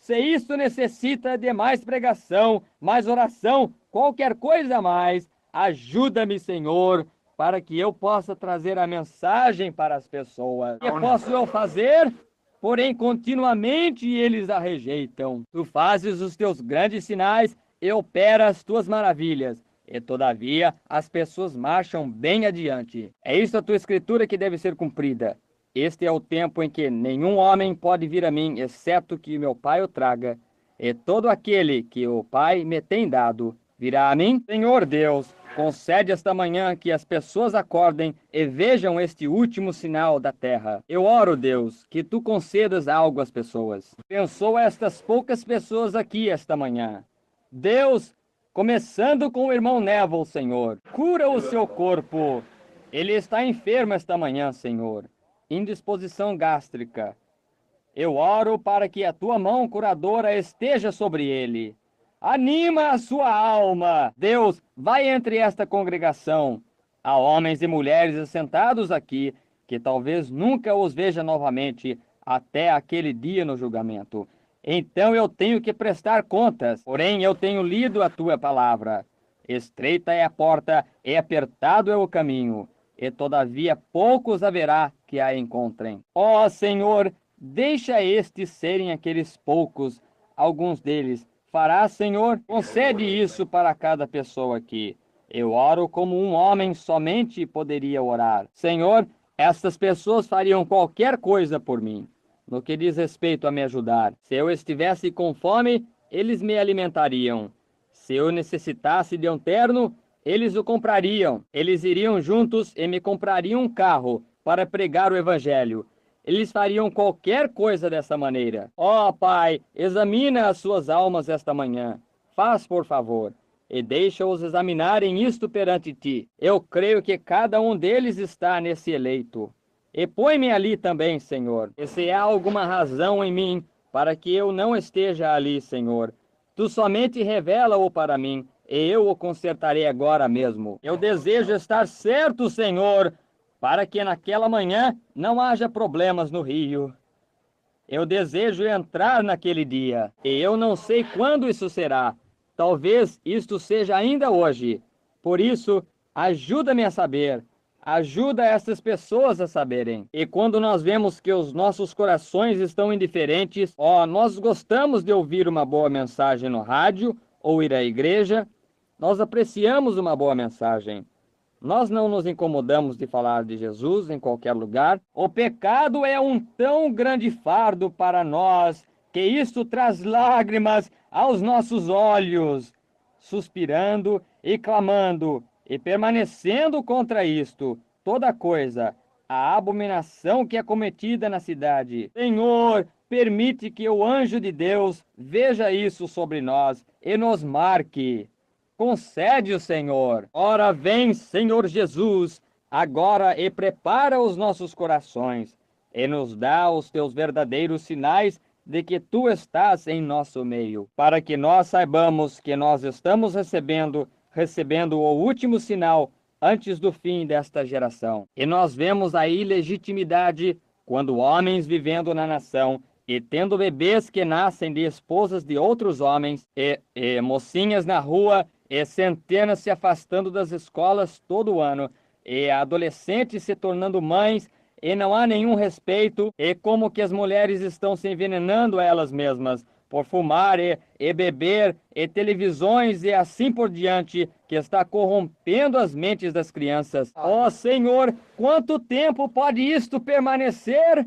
Se isso necessita de mais pregação, mais oração, qualquer coisa a mais, ajuda-me, Senhor, para que eu possa trazer a mensagem para as pessoas. O que posso eu fazer? Porém, continuamente eles a rejeitam. Tu fazes os teus grandes sinais e operas as tuas maravilhas. E, todavia, as pessoas marcham bem adiante. É isso a tua escritura que deve ser cumprida. Este é o tempo em que nenhum homem pode vir a mim, exceto que meu Pai o traga. E todo aquele que o Pai me tem dado virá a mim. Senhor Deus, concede esta manhã que as pessoas acordem e vejam este último sinal da terra. Eu oro, Deus, que tu concedas algo às pessoas. Abençoa estas poucas pessoas aqui esta manhã. Deus, começando com o irmão Neville, Senhor, cura o seu corpo. Ele está enfermo esta manhã, Senhor. Indisposição gástrica. Eu oro para que a tua mão curadora esteja sobre ele. Anima a sua alma. Deus, vai entre esta congregação. Há homens e mulheres assentados aqui que talvez nunca os veja novamente até aquele dia no julgamento. Então eu tenho que prestar contas. Porém, eu tenho lido a tua palavra. Estreita é a porta e apertado é o caminho, e todavia poucos haverá que a encontrem. Ó Senhor, deixa estes serem aqueles poucos, alguns deles. Farás, Senhor, concede isso para cada pessoa aqui. Eu oro como um homem somente poderia orar. Senhor, estas pessoas fariam qualquer coisa por mim, no que diz respeito a me ajudar. Se eu estivesse com fome, eles me alimentariam. Se eu necessitasse de um terno, eles o comprariam. Eles iriam juntos e me comprariam um carro para pregar o evangelho. Eles fariam qualquer coisa dessa maneira. Ó Pai, examina as suas almas esta manhã. Faz, por favor, e deixa-os examinarem isto perante ti. Eu creio que cada um deles está nesse eleito. E põe-me ali também, Senhor. E se há alguma razão em mim para que eu não esteja ali, Senhor, tu somente revela-o para mim, e eu o consertarei agora mesmo. Eu desejo estar certo, Senhor, para que naquela manhã não haja problemas no rio. Eu desejo entrar naquele dia, e eu não sei quando isso será. Talvez isto seja ainda hoje. Por isso, ajuda-me a saber. Ajuda essas pessoas a saberem. E quando nós vemos que os nossos corações estão indiferentes, nós gostamos de ouvir uma boa mensagem no rádio ou ir à igreja, nós apreciamos uma boa mensagem. Nós não nos incomodamos de falar de Jesus em qualquer lugar. O pecado é um tão grande fardo para nós que isso traz lágrimas aos nossos olhos, suspirando e clamando e permanecendo contra isto, toda coisa, a abominação que é cometida na cidade. Senhor, permite que o anjo de Deus veja isso sobre nós e nos marque. Concede-o, Senhor. Ora vem, Senhor Jesus, agora e prepara os nossos corações e nos dá os teus verdadeiros sinais de que tu estás em nosso meio, para que nós saibamos que nós estamos recebendo o último sinal antes do fim desta geração. E nós vemos a ilegitimidade quando homens vivendo na nação e tendo bebês que nascem de esposas de outros homens e mocinhas na rua e centenas se afastando das escolas todo ano, e adolescentes se tornando mães, e não há nenhum respeito, e como que as mulheres estão se envenenando elas mesmas, por fumar e beber, e televisões e assim por diante, que está corrompendo as mentes das crianças. Ó Senhor, quanto tempo pode isto permanecer?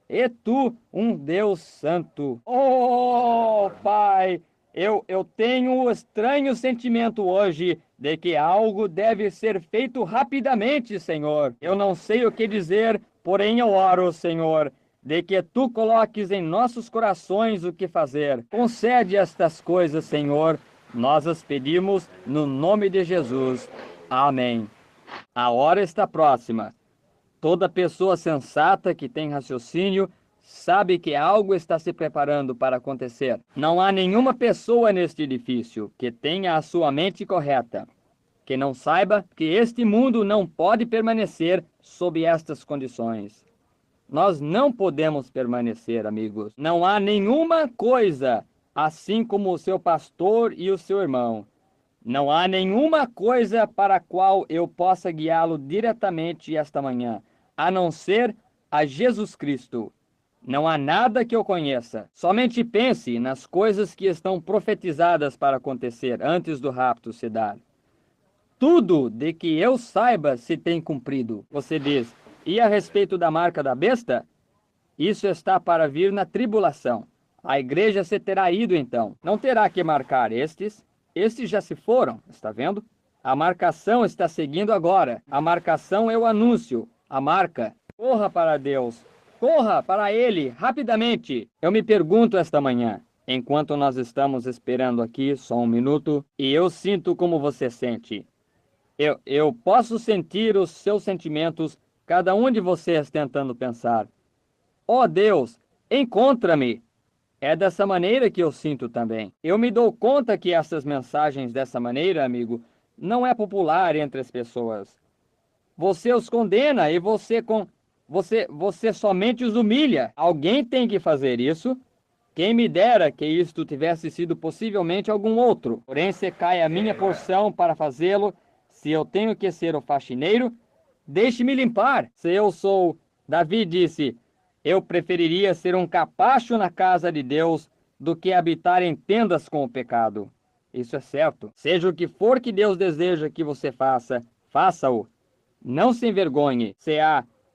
E tu, um Deus santo. Oh, Pai, eu tenho um estranho sentimento hoje de que algo deve ser feito rapidamente, Senhor. Eu não sei o que dizer, porém eu oro, Senhor, de que tu coloques em nossos corações o que fazer. Concede estas coisas, Senhor. Nós as pedimos no nome de Jesus. Amém. A hora está próxima. Toda pessoa sensata que tem raciocínio sabe que algo está se preparando para acontecer. Não há nenhuma pessoa neste edifício que tenha a sua mente correta, que não saiba que este mundo não pode permanecer sob estas condições. Nós não podemos permanecer, amigos. Não há nenhuma coisa, assim como o seu pastor e o seu irmão. Não há nenhuma coisa para a qual eu possa guiá-lo diretamente esta manhã, a não ser a Jesus Cristo. Não há nada que eu conheça. Somente pense nas coisas que estão profetizadas para acontecer antes do rapto se dar. Tudo de que eu saiba se tem cumprido. Você diz, e a respeito da marca da besta? Isso está para vir na tribulação. A igreja se terá ido então. Não terá que marcar estes. Estes já se foram, está vendo? A marcação está seguindo agora. A marcação é o anúncio. A marca. Corra para Deus. Corra para Ele, rapidamente. Eu me pergunto esta manhã, enquanto nós estamos esperando aqui, só um minuto, e eu sinto como você sente. Eu posso sentir os seus sentimentos, cada um de vocês tentando pensar. Ó Deus, encontra-me! É dessa maneira que eu sinto também. Eu me dou conta que essas mensagens dessa maneira, amigo, não é popular entre as pessoas. Você os condena e você somente os humilha. Alguém tem que fazer isso. Quem me dera que isto tivesse sido possivelmente algum outro. Porém, se cai a minha porção para fazê-lo, se eu tenho que ser o faxineiro, deixe-me limpar. Se eu sou... Davi disse, eu preferiria ser um capacho na casa de Deus do que habitar em tendas com o pecado. Isso é certo. Seja o que for que Deus deseja que você faça, faça-o. Não se envergonhe.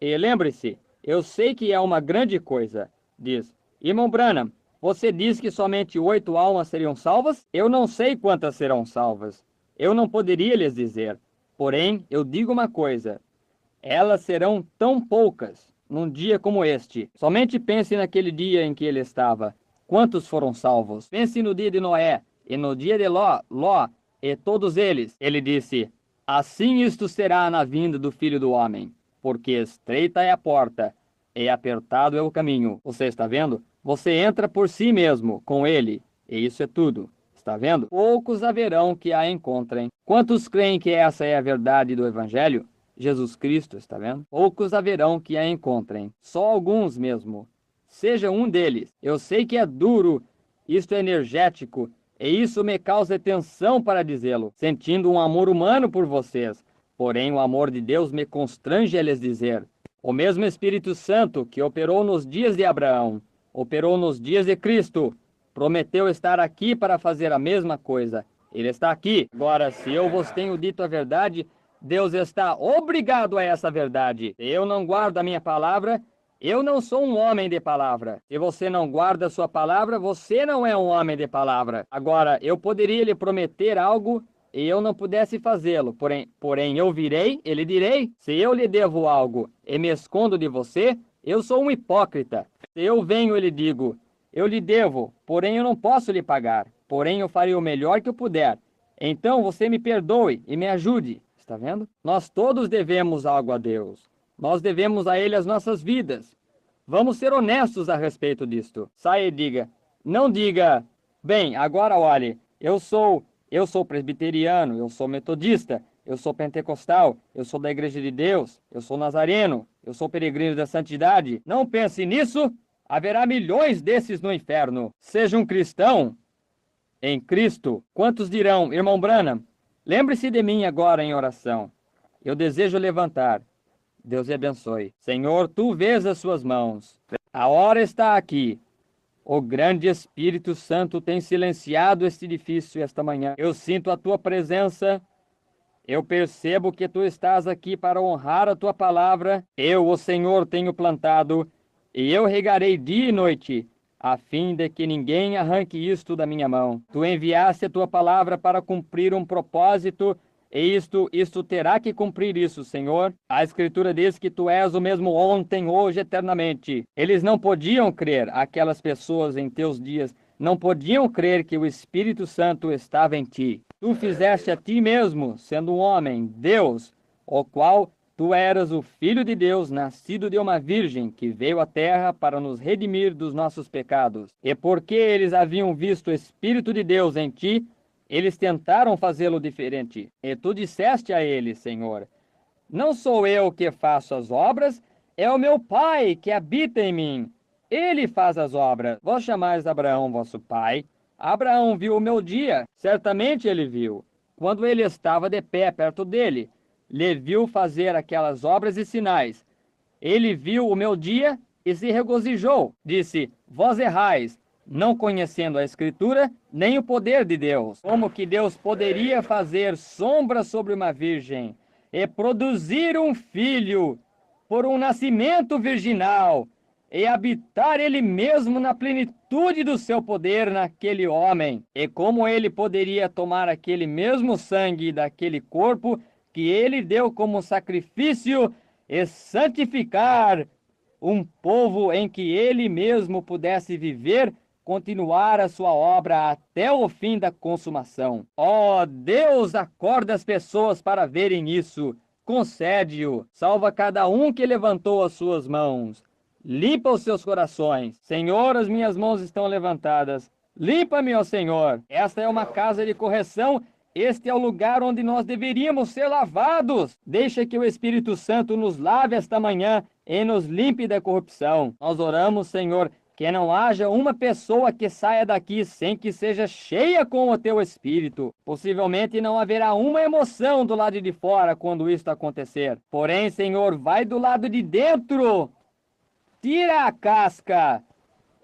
E lembre-se, eu sei que é uma grande coisa, diz. Irmão Branham, você diz que somente 8 almas seriam salvas? Eu não sei quantas serão salvas. Eu não poderia lhes dizer. Porém, eu digo uma coisa. Elas serão tão poucas num dia como este. Somente pense naquele dia em que ele estava. Quantos foram salvos? Pense no dia de Noé e no dia de Ló e todos eles. Ele disse, assim isto será na vinda do Filho do Homem, porque estreita é a porta e apertado é o caminho. Você está vendo? Você entra por si mesmo, com ele, e isso é tudo. Está vendo? Poucos haverão que a encontrem. Quantos creem que essa é a verdade do Evangelho? Jesus Cristo, está vendo? Poucos haverão que a encontrem. Só alguns mesmo. Seja um deles. Eu sei que é duro, isto é energético, e isso me causa tensão para dizê-lo, sentindo um amor humano por vocês. Porém, o amor de Deus me constrange a lhes dizer. O mesmo Espírito Santo que operou nos dias de Abraão, operou nos dias de Cristo, prometeu estar aqui para fazer a mesma coisa. Ele está aqui. Agora, se eu vos tenho dito a verdade, Deus está obrigado a essa verdade. Se eu não guardo a minha palavra, eu não sou um homem de palavra. Se você não guarda a sua palavra, você não é um homem de palavra. Agora, eu poderia lhe prometer algo e eu não pudesse fazê-lo. Porém, eu virei, ele direi. Se eu lhe devo algo e me escondo de você, eu sou um hipócrita. Se eu venho e lhe digo, eu lhe devo, porém eu não posso lhe pagar. Porém, eu farei o melhor que eu puder. Então, você me perdoe e me ajude. Está vendo? Nós todos devemos algo a Deus. Nós devemos a Ele as nossas vidas. Vamos ser honestos a respeito disto. Saia e diga. Não diga, bem, agora olhe, eu sou presbiteriano, eu sou metodista, eu sou pentecostal, eu sou da Igreja de Deus, eu sou nazareno, eu sou peregrino da santidade. Não pense nisso. Haverá milhões desses no inferno. Seja um cristão em Cristo. Quantos dirão, irmão Branham, lembre-se de mim agora em oração. Eu desejo levantar. Deus lhe abençoe. Senhor, tu vês as suas mãos. A hora está aqui. O grande Espírito Santo tem silenciado este edifício esta manhã. Eu sinto a tua presença. Eu percebo que tu estás aqui para honrar a tua palavra. Eu, o Senhor, tenho plantado, e eu regarei dia e noite, a fim de que ninguém arranque isto da minha mão. Tu enviaste a tua palavra para cumprir um propósito, e isto terá que cumprir isso, Senhor. A Escritura diz que tu és o mesmo ontem, hoje, eternamente. Eles não podiam crer, aquelas pessoas em teus dias, não podiam crer que o Espírito Santo estava em ti. Tu fizeste a ti mesmo, sendo um homem, Deus, o qual tu eras o Filho de Deus, nascido de uma virgem, que veio à terra para nos redimir dos nossos pecados. E porque eles haviam visto o Espírito de Deus em ti, eles tentaram fazê-lo diferente. E tu disseste a eles, Senhor, não sou eu que faço as obras, É o meu Pai que habita em mim. Ele faz as obras. Vós chamais Abraão vosso pai. Abraão viu o meu dia. Certamente ele viu. Quando ele estava de pé perto dele, lhe viu fazer aquelas obras e sinais. Ele viu o meu dia e se regozijou. Disse: Vós errais, não conhecendo a Escritura, nem o poder de Deus. Como que Deus poderia fazer sombra sobre uma virgem e produzir um filho por um nascimento virginal e habitar ele mesmo na plenitude do seu poder naquele homem? E como ele poderia tomar aquele mesmo sangue daquele corpo que ele deu como sacrifício e santificar um povo em que ele mesmo pudesse viver, continuar a sua obra até o fim da consumação? Ó Deus, acorda as pessoas para verem isso. Concede-o. Salva cada um que levantou as suas mãos. Limpa os seus corações. Senhor, as minhas mãos estão levantadas. Limpa-me, ó Senhor. Esta é uma casa de correção. Este é o lugar onde nós deveríamos ser lavados. Deixa que o Espírito Santo nos lave esta manhã e nos limpe da corrupção. Nós oramos, Senhor, que não haja uma pessoa que saia daqui sem que seja cheia com o teu Espírito. Possivelmente não haverá uma emoção do lado de fora quando isto acontecer. Porém, Senhor, vai do lado de dentro. Tira a casca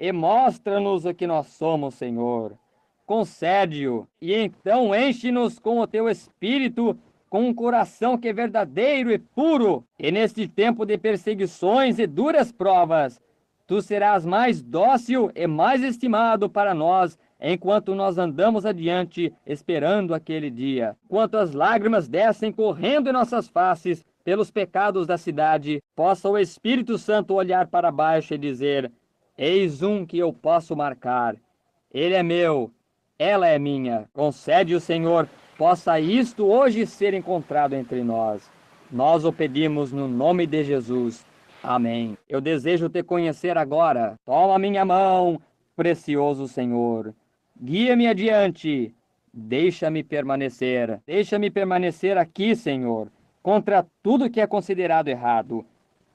e mostra-nos o que nós somos, Senhor. Concede-o, e então enche-nos com o teu Espírito, com um coração que é verdadeiro e puro. E neste tempo de perseguições e duras provas, tu serás mais dócil e mais estimado para nós, enquanto nós andamos adiante, esperando aquele dia. Enquanto as lágrimas descem correndo em nossas faces pelos pecados da cidade, possa o Espírito Santo olhar para baixo e dizer: eis um que eu posso marcar. Ele é meu, ela é minha. Concede o Senhor, possa isto hoje ser encontrado entre nós. Nós o pedimos no nome de Jesus. Amém. Eu desejo te conhecer agora. Toma minha mão, precioso Senhor. Guia-me adiante. Deixa-me permanecer. Deixa-me permanecer aqui, Senhor, contra tudo que é considerado errado,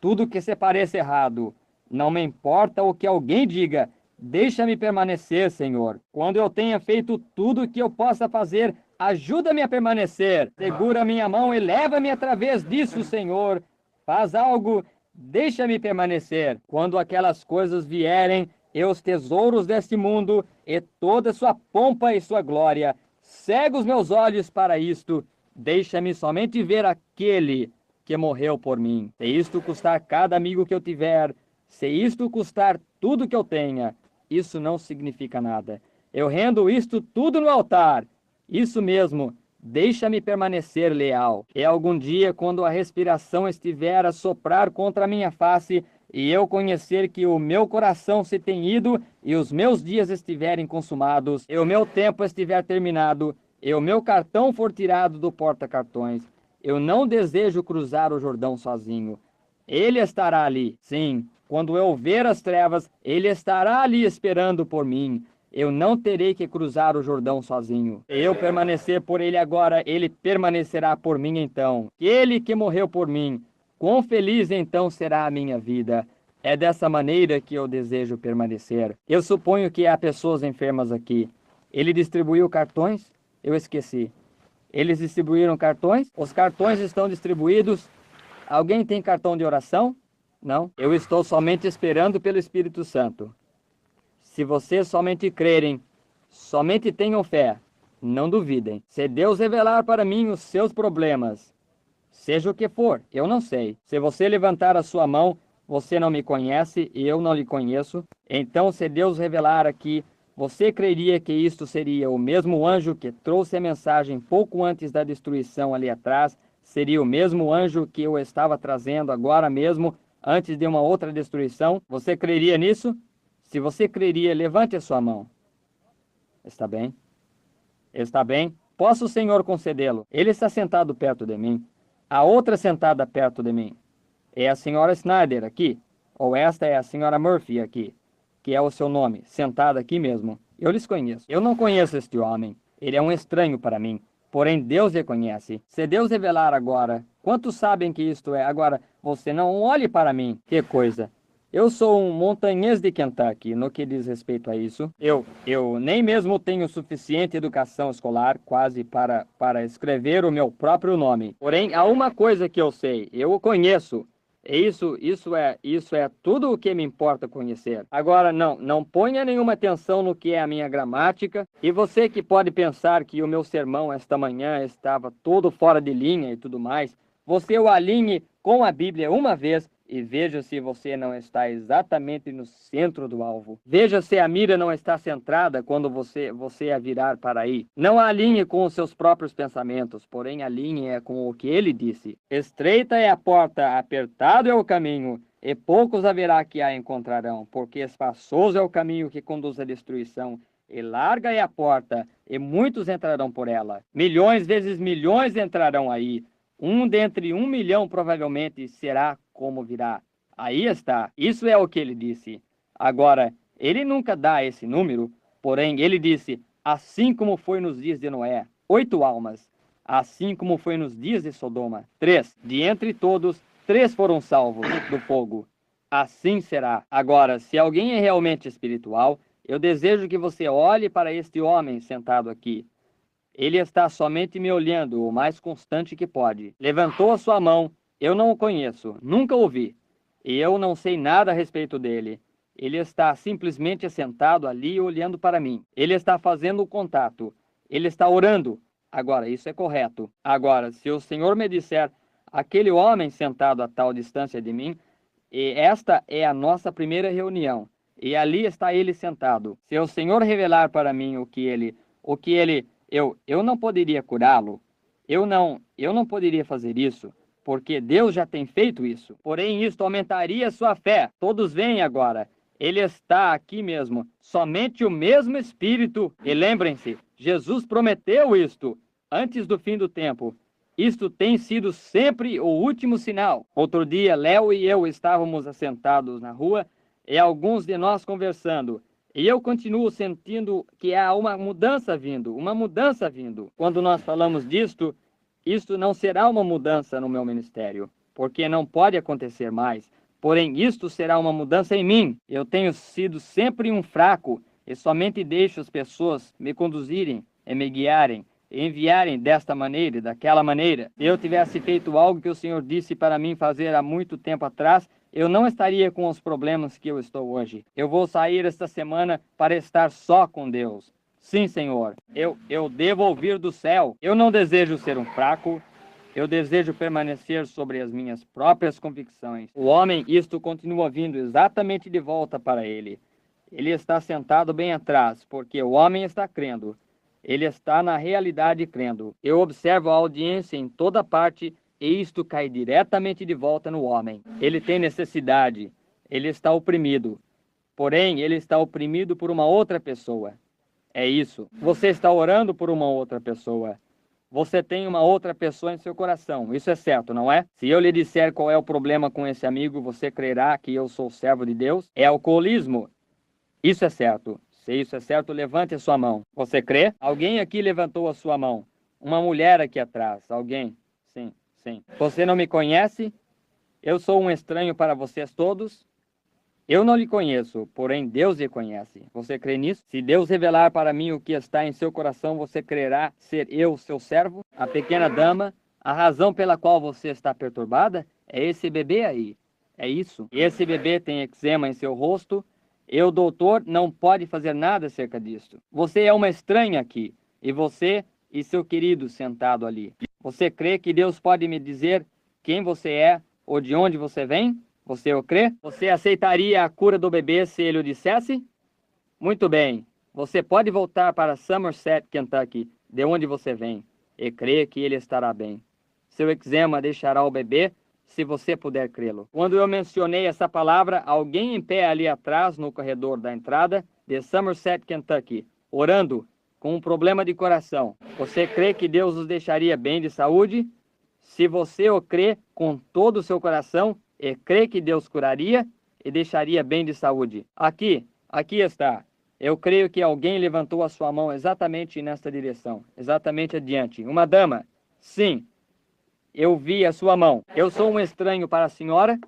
tudo que se pareça errado. Não me importa o que alguém diga. Deixa-me permanecer, Senhor. Quando eu tenha feito tudo o que eu possa fazer, ajuda-me a permanecer. Segura minha mão e leva-me através disso, Senhor. Faz algo. Deixa-me permanecer. Quando aquelas coisas vierem, e os tesouros deste mundo, e toda sua pompa e sua glória, cega os meus olhos para isto. Deixa-me somente ver aquele que morreu por mim. Se isto custar cada amigo que eu tiver, se isto custar tudo que eu tenha, isso não significa nada. Eu rendo isto tudo no altar. Isso mesmo. Deixa-me permanecer leal. E algum dia, quando a respiração estiver a soprar contra a minha face, e eu conhecer que o meu coração se tem ido, e os meus dias estiverem consumados, e o meu tempo estiver terminado, e o meu cartão for tirado do porta-cartões, eu não desejo cruzar o Jordão sozinho. Ele estará ali, sim. Quando eu ver as trevas, ele estará ali esperando por mim. Eu não terei que cruzar o Jordão sozinho. Se eu permanecer por ele agora, ele permanecerá por mim então. Ele que morreu por mim, quão feliz então será a minha vida. É dessa maneira que eu desejo permanecer. Eu suponho que há pessoas enfermas aqui. Ele distribuiu cartões? Eu esqueci. Eles distribuíram cartões? Os cartões estão distribuídos. Alguém tem cartão de oração? Não. Eu estou somente esperando pelo Espírito Santo. Se vocês somente crerem, somente tenham fé, não duvidem. Se Deus revelar para mim os seus problemas, seja o que for, eu não sei. Se você levantar a sua mão, você não me conhece e eu não lhe conheço. Então, se Deus revelar aqui, você creria que isto seria o mesmo anjo que trouxe a mensagem pouco antes da destruição ali atrás? Seria o mesmo anjo que eu estava trazendo agora mesmo, antes de uma outra destruição? Você creria nisso? Se você creria, levante a sua mão. Está bem? Está bem? Posso o Senhor concedê-lo? Ele está sentado perto de mim. A outra sentada perto de mim é a senhora Snyder aqui. Ou esta é a senhora Murphy aqui, que é o seu nome, sentada aqui mesmo. Eu lhes conheço. Eu não conheço este homem. Ele é um estranho para mim. porém Deus reconhece. Se Deus revelar agora, quantos sabem que isto é? Agora, você não olhe para mim. Que coisa! Eu sou um montanhês de Kentucky, no que diz respeito a isso. Eu nem mesmo tenho suficiente educação escolar, quase, para escrever o meu próprio nome. Porém, há uma coisa que eu sei, eu o conheço. Isso é tudo o que me importa conhecer. Agora, não ponha nenhuma atenção no que é a minha gramática. E você que pode pensar que o meu sermão esta manhã estava todo fora de linha e tudo mais, você o alinhe com a Bíblia uma vez e veja se você não está exatamente no centro do alvo. Veja se a mira não está centrada quando você a virar para aí. Não a alinhe com os seus próprios pensamentos, porém alinhe com o que ele disse. Estreita é a porta, apertado é o caminho, e poucos haverá que a encontrarão, porque espaçoso é o caminho que conduz à destruição, e larga é a porta, e muitos entrarão por ela. Milhões vezes milhões entrarão aí. Um dentre 1 milhão provavelmente será como virá. Aí está. Isso é o que ele disse. Agora, ele nunca dá esse número, porém ele disse, assim como foi nos dias de Noé, 8 almas. Assim como foi nos dias de Sodoma, 3. De entre todos, 3 foram salvos do fogo. Assim será. Agora, se alguém é realmente espiritual, eu desejo que você olhe para este homem sentado aqui. Ele está somente me olhando o mais constante que pode. Levantou a sua mão. Eu não o conheço, nunca o vi. E eu não sei nada a respeito dele. Ele está simplesmente sentado ali olhando para mim. Ele está fazendo o contato. Ele está orando. Agora, isso é correto. Agora, se o Senhor me disser, aquele homem sentado a tal distância de mim, e esta é a nossa primeira reunião, e ali está ele sentado. Se o Senhor revelar para mim eu não poderia curá-lo. Eu não poderia fazer isso, porque Deus já tem feito isso. Porém, isto aumentaria sua fé. Todos veem agora. Ele está aqui mesmo. Somente o mesmo Espírito. E lembrem-se, Jesus prometeu isto antes do fim do tempo. Isto tem sido sempre o último sinal. Outro dia, Léo e eu estávamos assentados na rua e alguns de nós conversando. E eu continuo sentindo que há uma mudança vindo. Quando nós falamos disto, isto não será uma mudança no meu ministério, porque não pode acontecer mais. Porém, isto será uma mudança em mim. Eu tenho sido sempre um fraco e somente deixo as pessoas me conduzirem e me guiarem, e enviarem desta maneira e daquela maneira. Se eu tivesse feito algo que o Senhor disse para mim fazer há muito tempo atrás, eu não estaria com os problemas que eu estou hoje. Eu vou sair esta semana para estar só com Deus. Sim, Senhor, eu devo ouvir do céu. Eu não desejo ser um fraco. Eu desejo permanecer sobre as minhas próprias convicções. O homem, isto continua vindo exatamente de volta para ele. Ele está sentado bem atrás, porque o homem está crendo. Ele está na realidade crendo. Eu observo a audiência em toda parte e isto cai diretamente de volta no homem. Ele tem necessidade. Ele está oprimido. Porém, ele está oprimido por uma outra pessoa. É isso. Você está orando por uma outra pessoa. Você tem uma outra pessoa em seu coração. Isso é certo, não é? Se eu lhe disser qual é o problema com esse amigo, você crerá que eu sou servo de Deus? É alcoolismo. Isso é certo. Se isso é certo, levante a sua mão. Você crê? Alguém aqui levantou a sua mão. Uma mulher aqui atrás. Alguém? Sim, sim. Você não me conhece? Eu sou um estranho para vocês todos? Eu não lhe conheço, porém Deus lhe conhece. Você crê nisso? Se Deus revelar para mim o que está em seu coração, você crerá ser eu, seu servo? A pequena dama, a razão pela qual você está perturbada é esse bebê aí. É isso. Esse bebê tem eczema em seu rosto. E o doutor não pode fazer nada acerca disto. Você é uma estranha aqui. E você e seu querido sentado ali. Você crê que Deus pode me dizer quem você é ou de onde você vem? Você o crê? Você aceitaria a cura do bebê se ele o dissesse? Muito bem. Você pode voltar para Somerset, Kentucky, de onde você vem, e crê que ele estará bem. Seu eczema deixará o bebê, se você puder crê-lo. Quando eu mencionei essa palavra, alguém em pé ali atrás, no corredor da entrada de Somerset, Kentucky, orando, com um problema de coração. Você crê que Deus os deixaria bem de saúde? Se você o crê com todo o seu coração, e crê que Deus curaria e deixaria bem de saúde. Aqui está. Eu creio que alguém levantou a sua mão exatamente nesta direção, exatamente adiante. Uma dama. Sim, eu vi a sua mão. Eu sou um estranho para a senhora.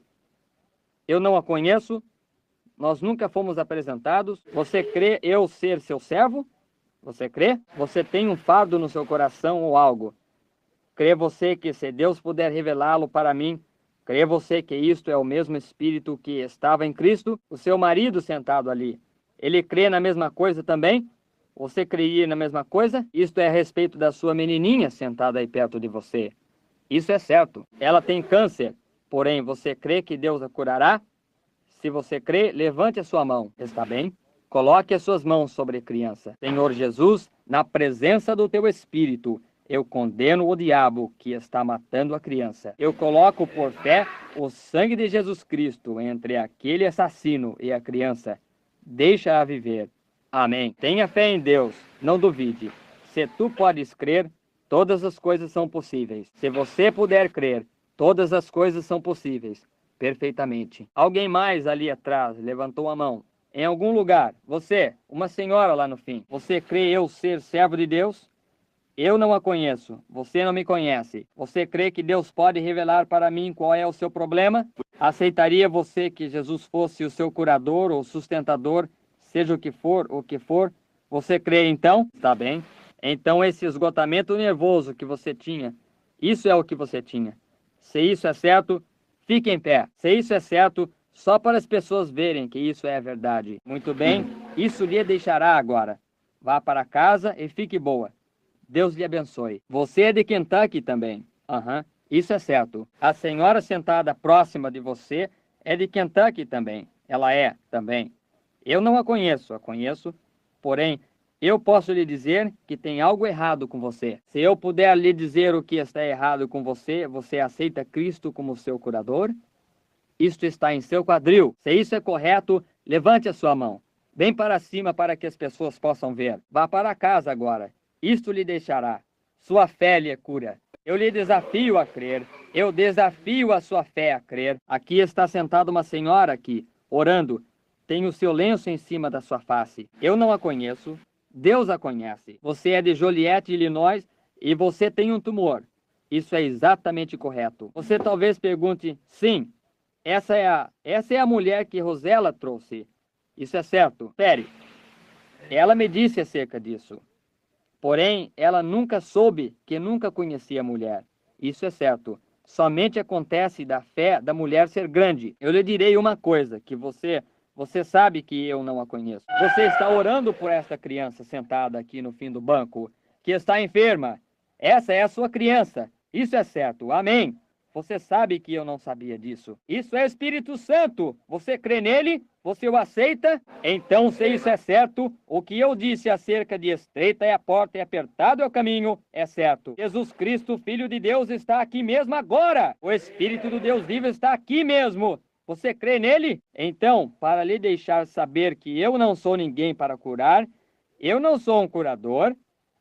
Eu não a conheço. Nós nunca fomos apresentados. Você crê eu ser seu servo? Você crê? Você tem um fardo no seu coração ou algo? Crê você que se Deus puder revelá-lo para mim, crê você que isto é o mesmo Espírito que estava em Cristo, o seu marido sentado ali? Ele crê na mesma coisa também? Você creia na mesma coisa? Isto é a respeito da sua menininha sentada aí perto de você. Isso é certo. Ela tem câncer, porém você crê que Deus a curará? Se você crê, levante a sua mão. Está bem? Coloque as suas mãos sobre a criança. Senhor Jesus, na presença do teu Espírito, eu condeno o diabo que está matando a criança. Eu coloco por fé o sangue de Jesus Cristo entre aquele assassino e a criança. Deixa-a viver. Amém. Tenha fé em Deus. Não duvide. Se tu podes crer, todas as coisas são possíveis. Se você puder crer, todas as coisas são possíveis. Perfeitamente. Alguém mais ali atrás levantou a mão. Em algum lugar. Você, uma senhora lá no fim. Você crê eu ser servo de Deus? Eu não a conheço. Você não me conhece. Você crê que Deus pode revelar para mim qual é o seu problema? Aceitaria você que Jesus fosse o seu curador ou sustentador, seja o que for? Você crê então? Está bem. Então esse esgotamento nervoso que você tinha, isso é o que você tinha. Se isso é certo, fique em pé. Se isso é certo, só para as pessoas verem que isso é verdade. Muito bem, isso lhe deixará agora. Vá para casa e fique boa. Deus lhe abençoe. Você é de Kentucky também. Isso é certo. A senhora sentada próxima de você é de Kentucky também. Ela é também. Eu não a conheço, porém, eu posso lhe dizer que tem algo errado com você. Se eu puder lhe dizer o que está errado com você, você aceita Cristo como seu curador? Isto está em seu quadril. Se isso é correto, levante a sua mão, bem para cima para que as pessoas possam ver. Vá para casa agora. Isto lhe deixará. Sua fé lhe cura. Eu lhe desafio a crer. Eu desafio a sua fé a crer. Aqui está sentada uma senhora aqui, orando. Tem o seu lenço em cima da sua face. Eu não a conheço. Deus a conhece. Você é de Joliet, Illinois, e você tem um tumor. Isso é exatamente correto. Você talvez pergunte, sim, essa é a mulher que Rosela trouxe. Isso é certo. Espere. Ela me disse acerca disso. Porém, ela nunca soube que nunca conhecia a mulher. Isso é certo. Somente acontece da fé da mulher ser grande. Eu lhe direi uma coisa, que você sabe que eu não a conheço. Você está orando por esta criança sentada aqui no fim do banco, que está enferma. Essa é a sua criança. Isso é certo. Amém. Você sabe que eu não sabia disso. Isso é Espírito Santo. Você crê nele? Você o aceita? Então, se isso é certo, o que eu disse acerca de estreita é a porta e apertado é o caminho, é certo. Jesus Cristo, Filho de Deus, está aqui mesmo agora. O Espírito do Deus vivo está aqui mesmo. Você crê nele? Então, para lhe deixar saber que eu não sou ninguém para curar, eu não sou um curador,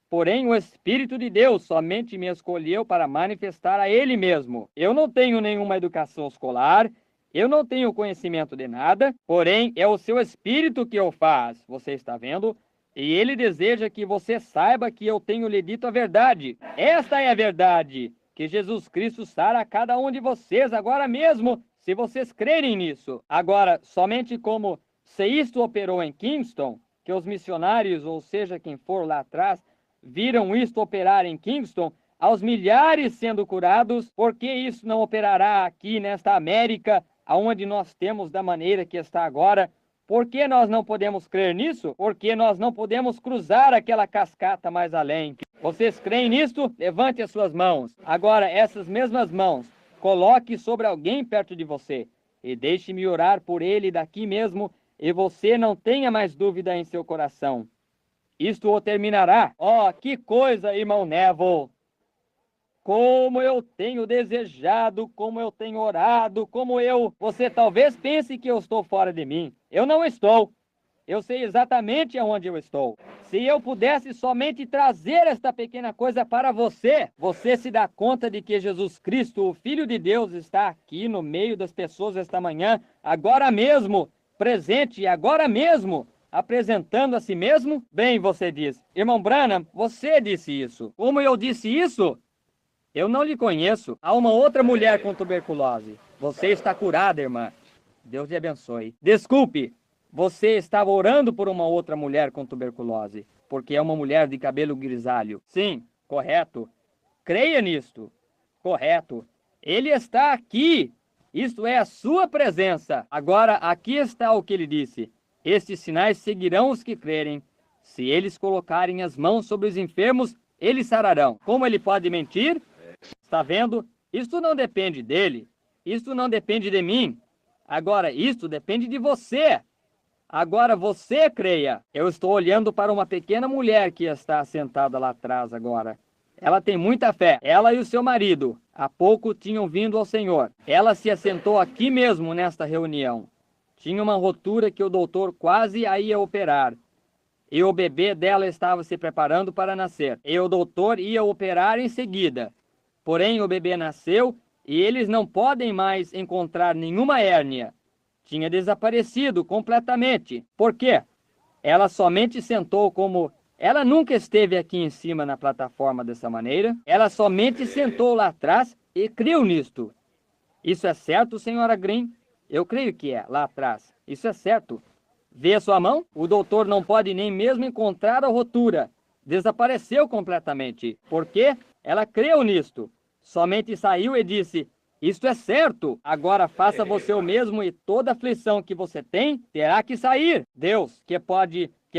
porém o Espírito de Deus somente me escolheu para manifestar a Ele mesmo. Eu não tenho nenhuma educação escolar, eu não tenho conhecimento de nada, porém é o seu Espírito que o faz, você está vendo? E Ele deseja que você saiba que eu tenho lhe dito a verdade. Esta é a verdade, que Jesus Cristo sara a cada um de vocês agora mesmo, se vocês crerem nisso. Agora, somente como se isto operou em Kingston, que os missionários, ou seja, quem for lá atrás, viram isto operar em Kingston, aos milhares sendo curados, por que isso não operará aqui nesta América, aonde nós temos da maneira que está agora? Por que nós não podemos crer nisso? Porque nós não podemos cruzar aquela cascata mais além. Vocês creem nisto? Levante as suas mãos. Agora, essas mesmas mãos, coloque sobre alguém perto de você e deixe-me orar por ele daqui mesmo, e você não tenha mais dúvida em seu coração. Isto o terminará. Oh, que coisa, irmão Neville! Como eu tenho desejado, como eu tenho orado, Você talvez pense que eu estou fora de mim. Eu não estou. Eu sei exatamente aonde eu estou. Se eu pudesse somente trazer esta pequena coisa para você, você se dá conta de que Jesus Cristo, o Filho de Deus, está aqui no meio das pessoas esta manhã, agora mesmo, presente, agora mesmo. apresentando a si mesmo? Bem, você diz, irmão Branham, você disse isso. Como eu disse isso? Eu não lhe conheço. Há uma outra mulher com tuberculose. Você está curada, irmã. Deus lhe abençoe. Desculpe, você estava orando por uma outra mulher com tuberculose, porque é uma mulher de cabelo grisalho. Sim, correto. Creia nisto. Correto. Ele está aqui. Isto é a sua presença. Agora, aqui está o que ele disse. Estes sinais seguirão os que crerem. Se eles colocarem as mãos sobre os enfermos, eles sararão. Como ele pode mentir? Está vendo? Isto não depende dele. Isto não depende de mim. Agora, isto depende de você. Agora você creia. Eu estou olhando para uma pequena mulher que está sentada lá atrás agora. Ela tem muita fé. Ela e o seu marido, há pouco tinham vindo ao Senhor. Ela se assentou aqui mesmo nesta reunião. Tinha uma rotura que o doutor quase a ia operar. E o bebê dela estava se preparando para nascer. E o doutor ia operar em seguida. Porém, o bebê nasceu e eles não podem mais encontrar nenhuma hérnia. Tinha desaparecido completamente. Por quê? Ela somente sentou como... Ela nunca esteve aqui em cima na plataforma dessa maneira. Ela somente sentou lá atrás e creu nisto. Isso é certo, senhora Green? Eu creio que é, lá atrás. Isso é certo. Vê a sua mão? O doutor não pode nem mesmo encontrar a rotura. Desapareceu completamente. Por quê? Ela creu nisto. Somente saiu e disse, isto é certo. Agora faça você o mesmo e toda aflição que você tem terá que sair. Deus, que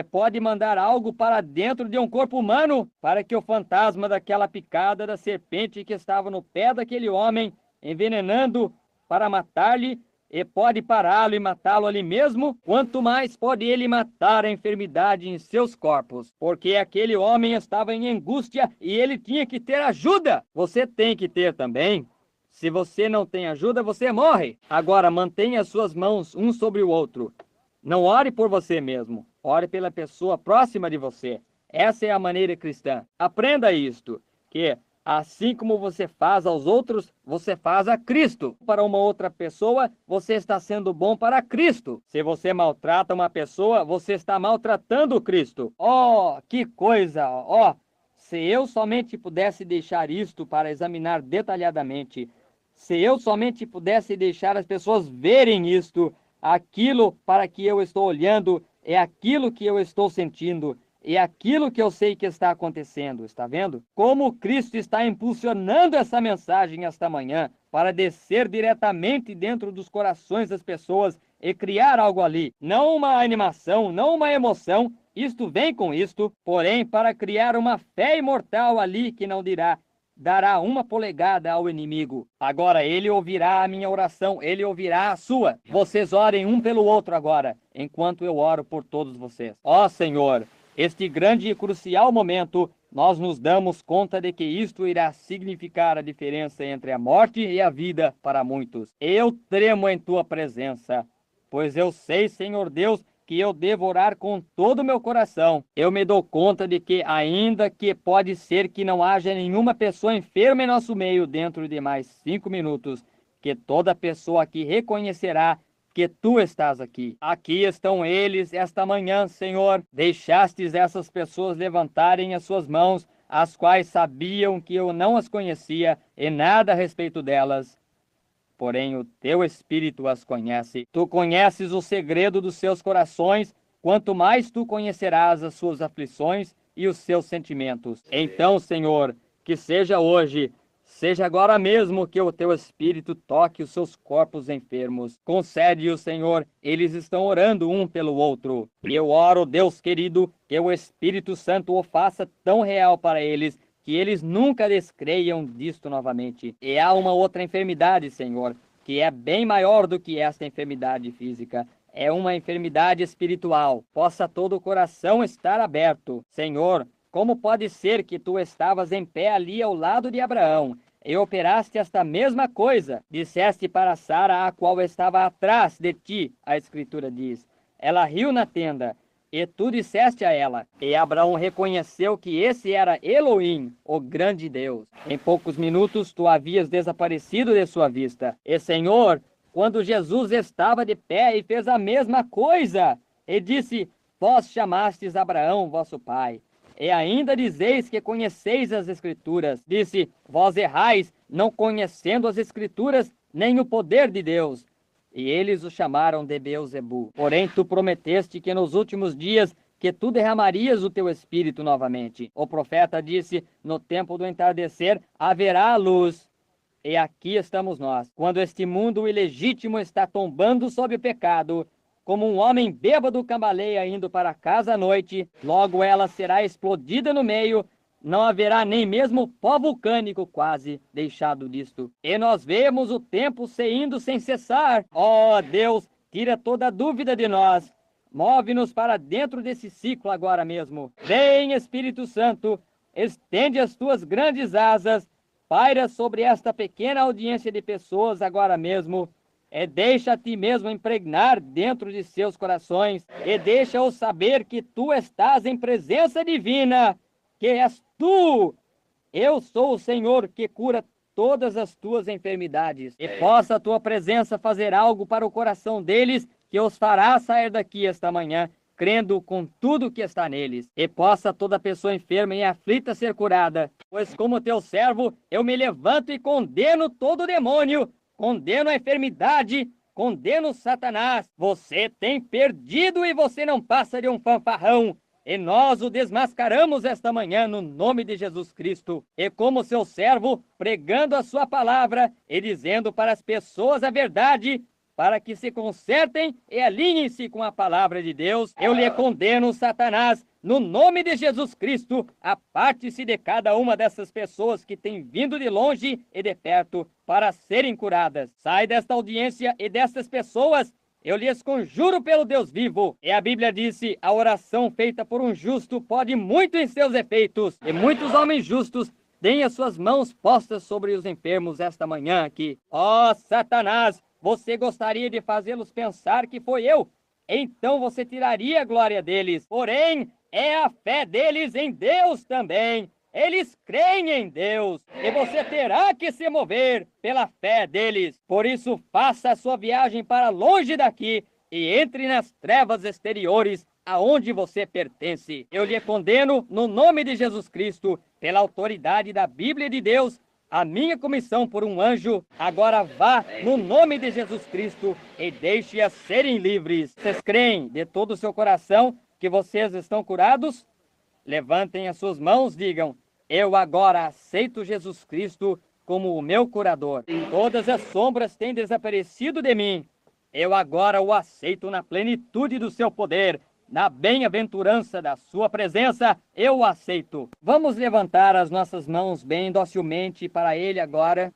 pode mandar algo para dentro de um corpo humano para que o fantasma daquela picada da serpente que estava no pé daquele homem, envenenando para matar-lhe, e pode pará-lo e matá-lo ali mesmo, quanto mais pode ele matar a enfermidade em seus corpos, porque aquele homem estava em angústia e ele tinha que ter ajuda. Você tem que ter também. Se você não tem ajuda, você morre. Agora, mantenha as suas mãos um sobre o outro. Não ore por você mesmo, ore pela pessoa próxima de você. Essa é a maneira cristã. Aprenda isto, que assim como você faz aos outros, você faz a Cristo. Para uma outra pessoa, você está sendo bom para Cristo. Se você maltrata uma pessoa, você está maltratando Cristo. Oh, que coisa! Oh, se eu somente pudesse deixar isto para examinar detalhadamente, se eu somente pudesse deixar as pessoas verem isto, aquilo para que eu estou olhando é aquilo que eu estou sentindo. É aquilo que eu sei que está acontecendo, está vendo? Como Cristo está impulsionando essa mensagem esta manhã para descer diretamente dentro dos corações das pessoas e criar algo ali. Não uma animação, não uma emoção, isto vem com isto, porém para criar uma fé imortal ali que não dará uma polegada ao inimigo. Agora ele ouvirá a minha oração, ele ouvirá a sua. Vocês orem um pelo outro agora, enquanto eu oro por todos vocês. Ó Senhor, este grande e crucial momento, nós nos damos conta de que isto irá significar a diferença entre a morte e a vida para muitos. Eu tremo em tua presença, pois eu sei, Senhor Deus, que eu devo orar com todo o meu coração. Eu me dou conta de que, ainda que pode ser que não haja nenhuma pessoa enferma em nosso meio dentro de mais 5 minutos, que toda pessoa aqui reconhecerá que tu estás aqui. Aqui estão eles esta manhã, Senhor. Deixastes essas pessoas levantarem as suas mãos, as quais sabiam que eu não as conhecia e nada a respeito delas. Porém, o teu Espírito as conhece. Tu conheces o segredo dos seus corações, quanto mais tu conhecerás as suas aflições e os seus sentimentos. Então, Senhor, que seja hoje, seja agora mesmo que o teu Espírito toque os seus corpos enfermos. Concede-o, Senhor, eles estão orando um pelo outro. E eu oro, Deus querido, que o Espírito Santo o faça tão real para eles, que eles nunca descreiam disto novamente. E há uma outra enfermidade, Senhor, que é bem maior do que esta enfermidade física. É uma enfermidade espiritual. Possa todo o coração estar aberto. Senhor, como pode ser que tu estavas em pé ali ao lado de Abraão e operaste esta mesma coisa? Disseste para Sara, a qual estava atrás de ti, a Escritura diz. Ela riu na tenda, e tu disseste a ela. E Abraão reconheceu que esse era Elohim, o grande Deus. Em poucos minutos tu havias desaparecido de sua vista. E Senhor, quando Jesus estava de pé e fez a mesma coisa, e disse, vós chamastes Abraão, vosso pai, e ainda dizeis que conheceis as Escrituras. Disse, vós errais, não conhecendo as Escrituras, nem o poder de Deus. E eles o chamaram de Beelzebu. Porém, tu prometeste que nos últimos dias que tu derramarias o teu espírito novamente. O profeta disse, no tempo do entardecer haverá luz. E aqui estamos nós, quando este mundo ilegítimo está tombando sob o pecado, como um homem bêbado cambaleia indo para casa à noite, logo ela será explodida no meio, não haverá nem mesmo pó vulcânico quase deixado disto. E nós vemos o tempo se indo sem cessar. Ó Deus, tira toda dúvida de nós. Move-nos para dentro desse ciclo agora mesmo. Vem, Espírito Santo, estende as tuas grandes asas, paira sobre esta pequena audiência de pessoas agora mesmo, e deixa a ti mesmo impregnar dentro de seus corações, e deixa-os saber que tu estás em presença divina, que és tu. Eu sou o Senhor que cura todas as tuas enfermidades, e possa a tua presença fazer algo para o coração deles, que os fará sair daqui esta manhã, crendo com tudo que está neles, e possa toda pessoa enferma e aflita ser curada, pois como teu servo, eu me levanto e condeno todo demônio, condeno a enfermidade, condeno Satanás. Você tem perdido e você não passa de um fanfarrão. E nós o desmascaramos esta manhã no nome de Jesus Cristo. E como seu servo, pregando a sua palavra e dizendo para as pessoas a verdade, para que se consertem e alinhem-se com a palavra de Deus, eu lhe condeno, Satanás, no nome de Jesus Cristo, aparte-se de cada uma dessas pessoas que têm vindo de longe e de perto para serem curadas. Sai desta audiência e destas pessoas, eu lhes conjuro pelo Deus vivo. E a Bíblia disse, a oração feita por um justo pode muito em seus efeitos, e muitos homens justos têm as suas mãos postas sobre os enfermos esta manhã aqui. Ó Satanás, você gostaria de fazê-los pensar que foi eu? Então você tiraria a glória deles. Porém, é a fé deles em Deus também. Eles creem em Deus. E você terá que se mover pela fé deles. Por isso, faça a sua viagem para longe daqui e entre nas trevas exteriores aonde você pertence. Eu lhe condeno no nome de Jesus Cristo, pela autoridade da Bíblia de Deus, a minha comissão por um anjo. Agora vá no nome de Jesus Cristo e deixe-as serem livres. Vocês creem de todo o seu coração que vocês estão curados? Levantem as suas mãos, digam, eu agora aceito Jesus Cristo como o meu curador. Todas as sombras têm desaparecido de mim. Eu agora o aceito na plenitude do seu poder. Na bem-aventurança da sua presença, eu o aceito. Vamos levantar as nossas mãos bem docilmente para ele agora.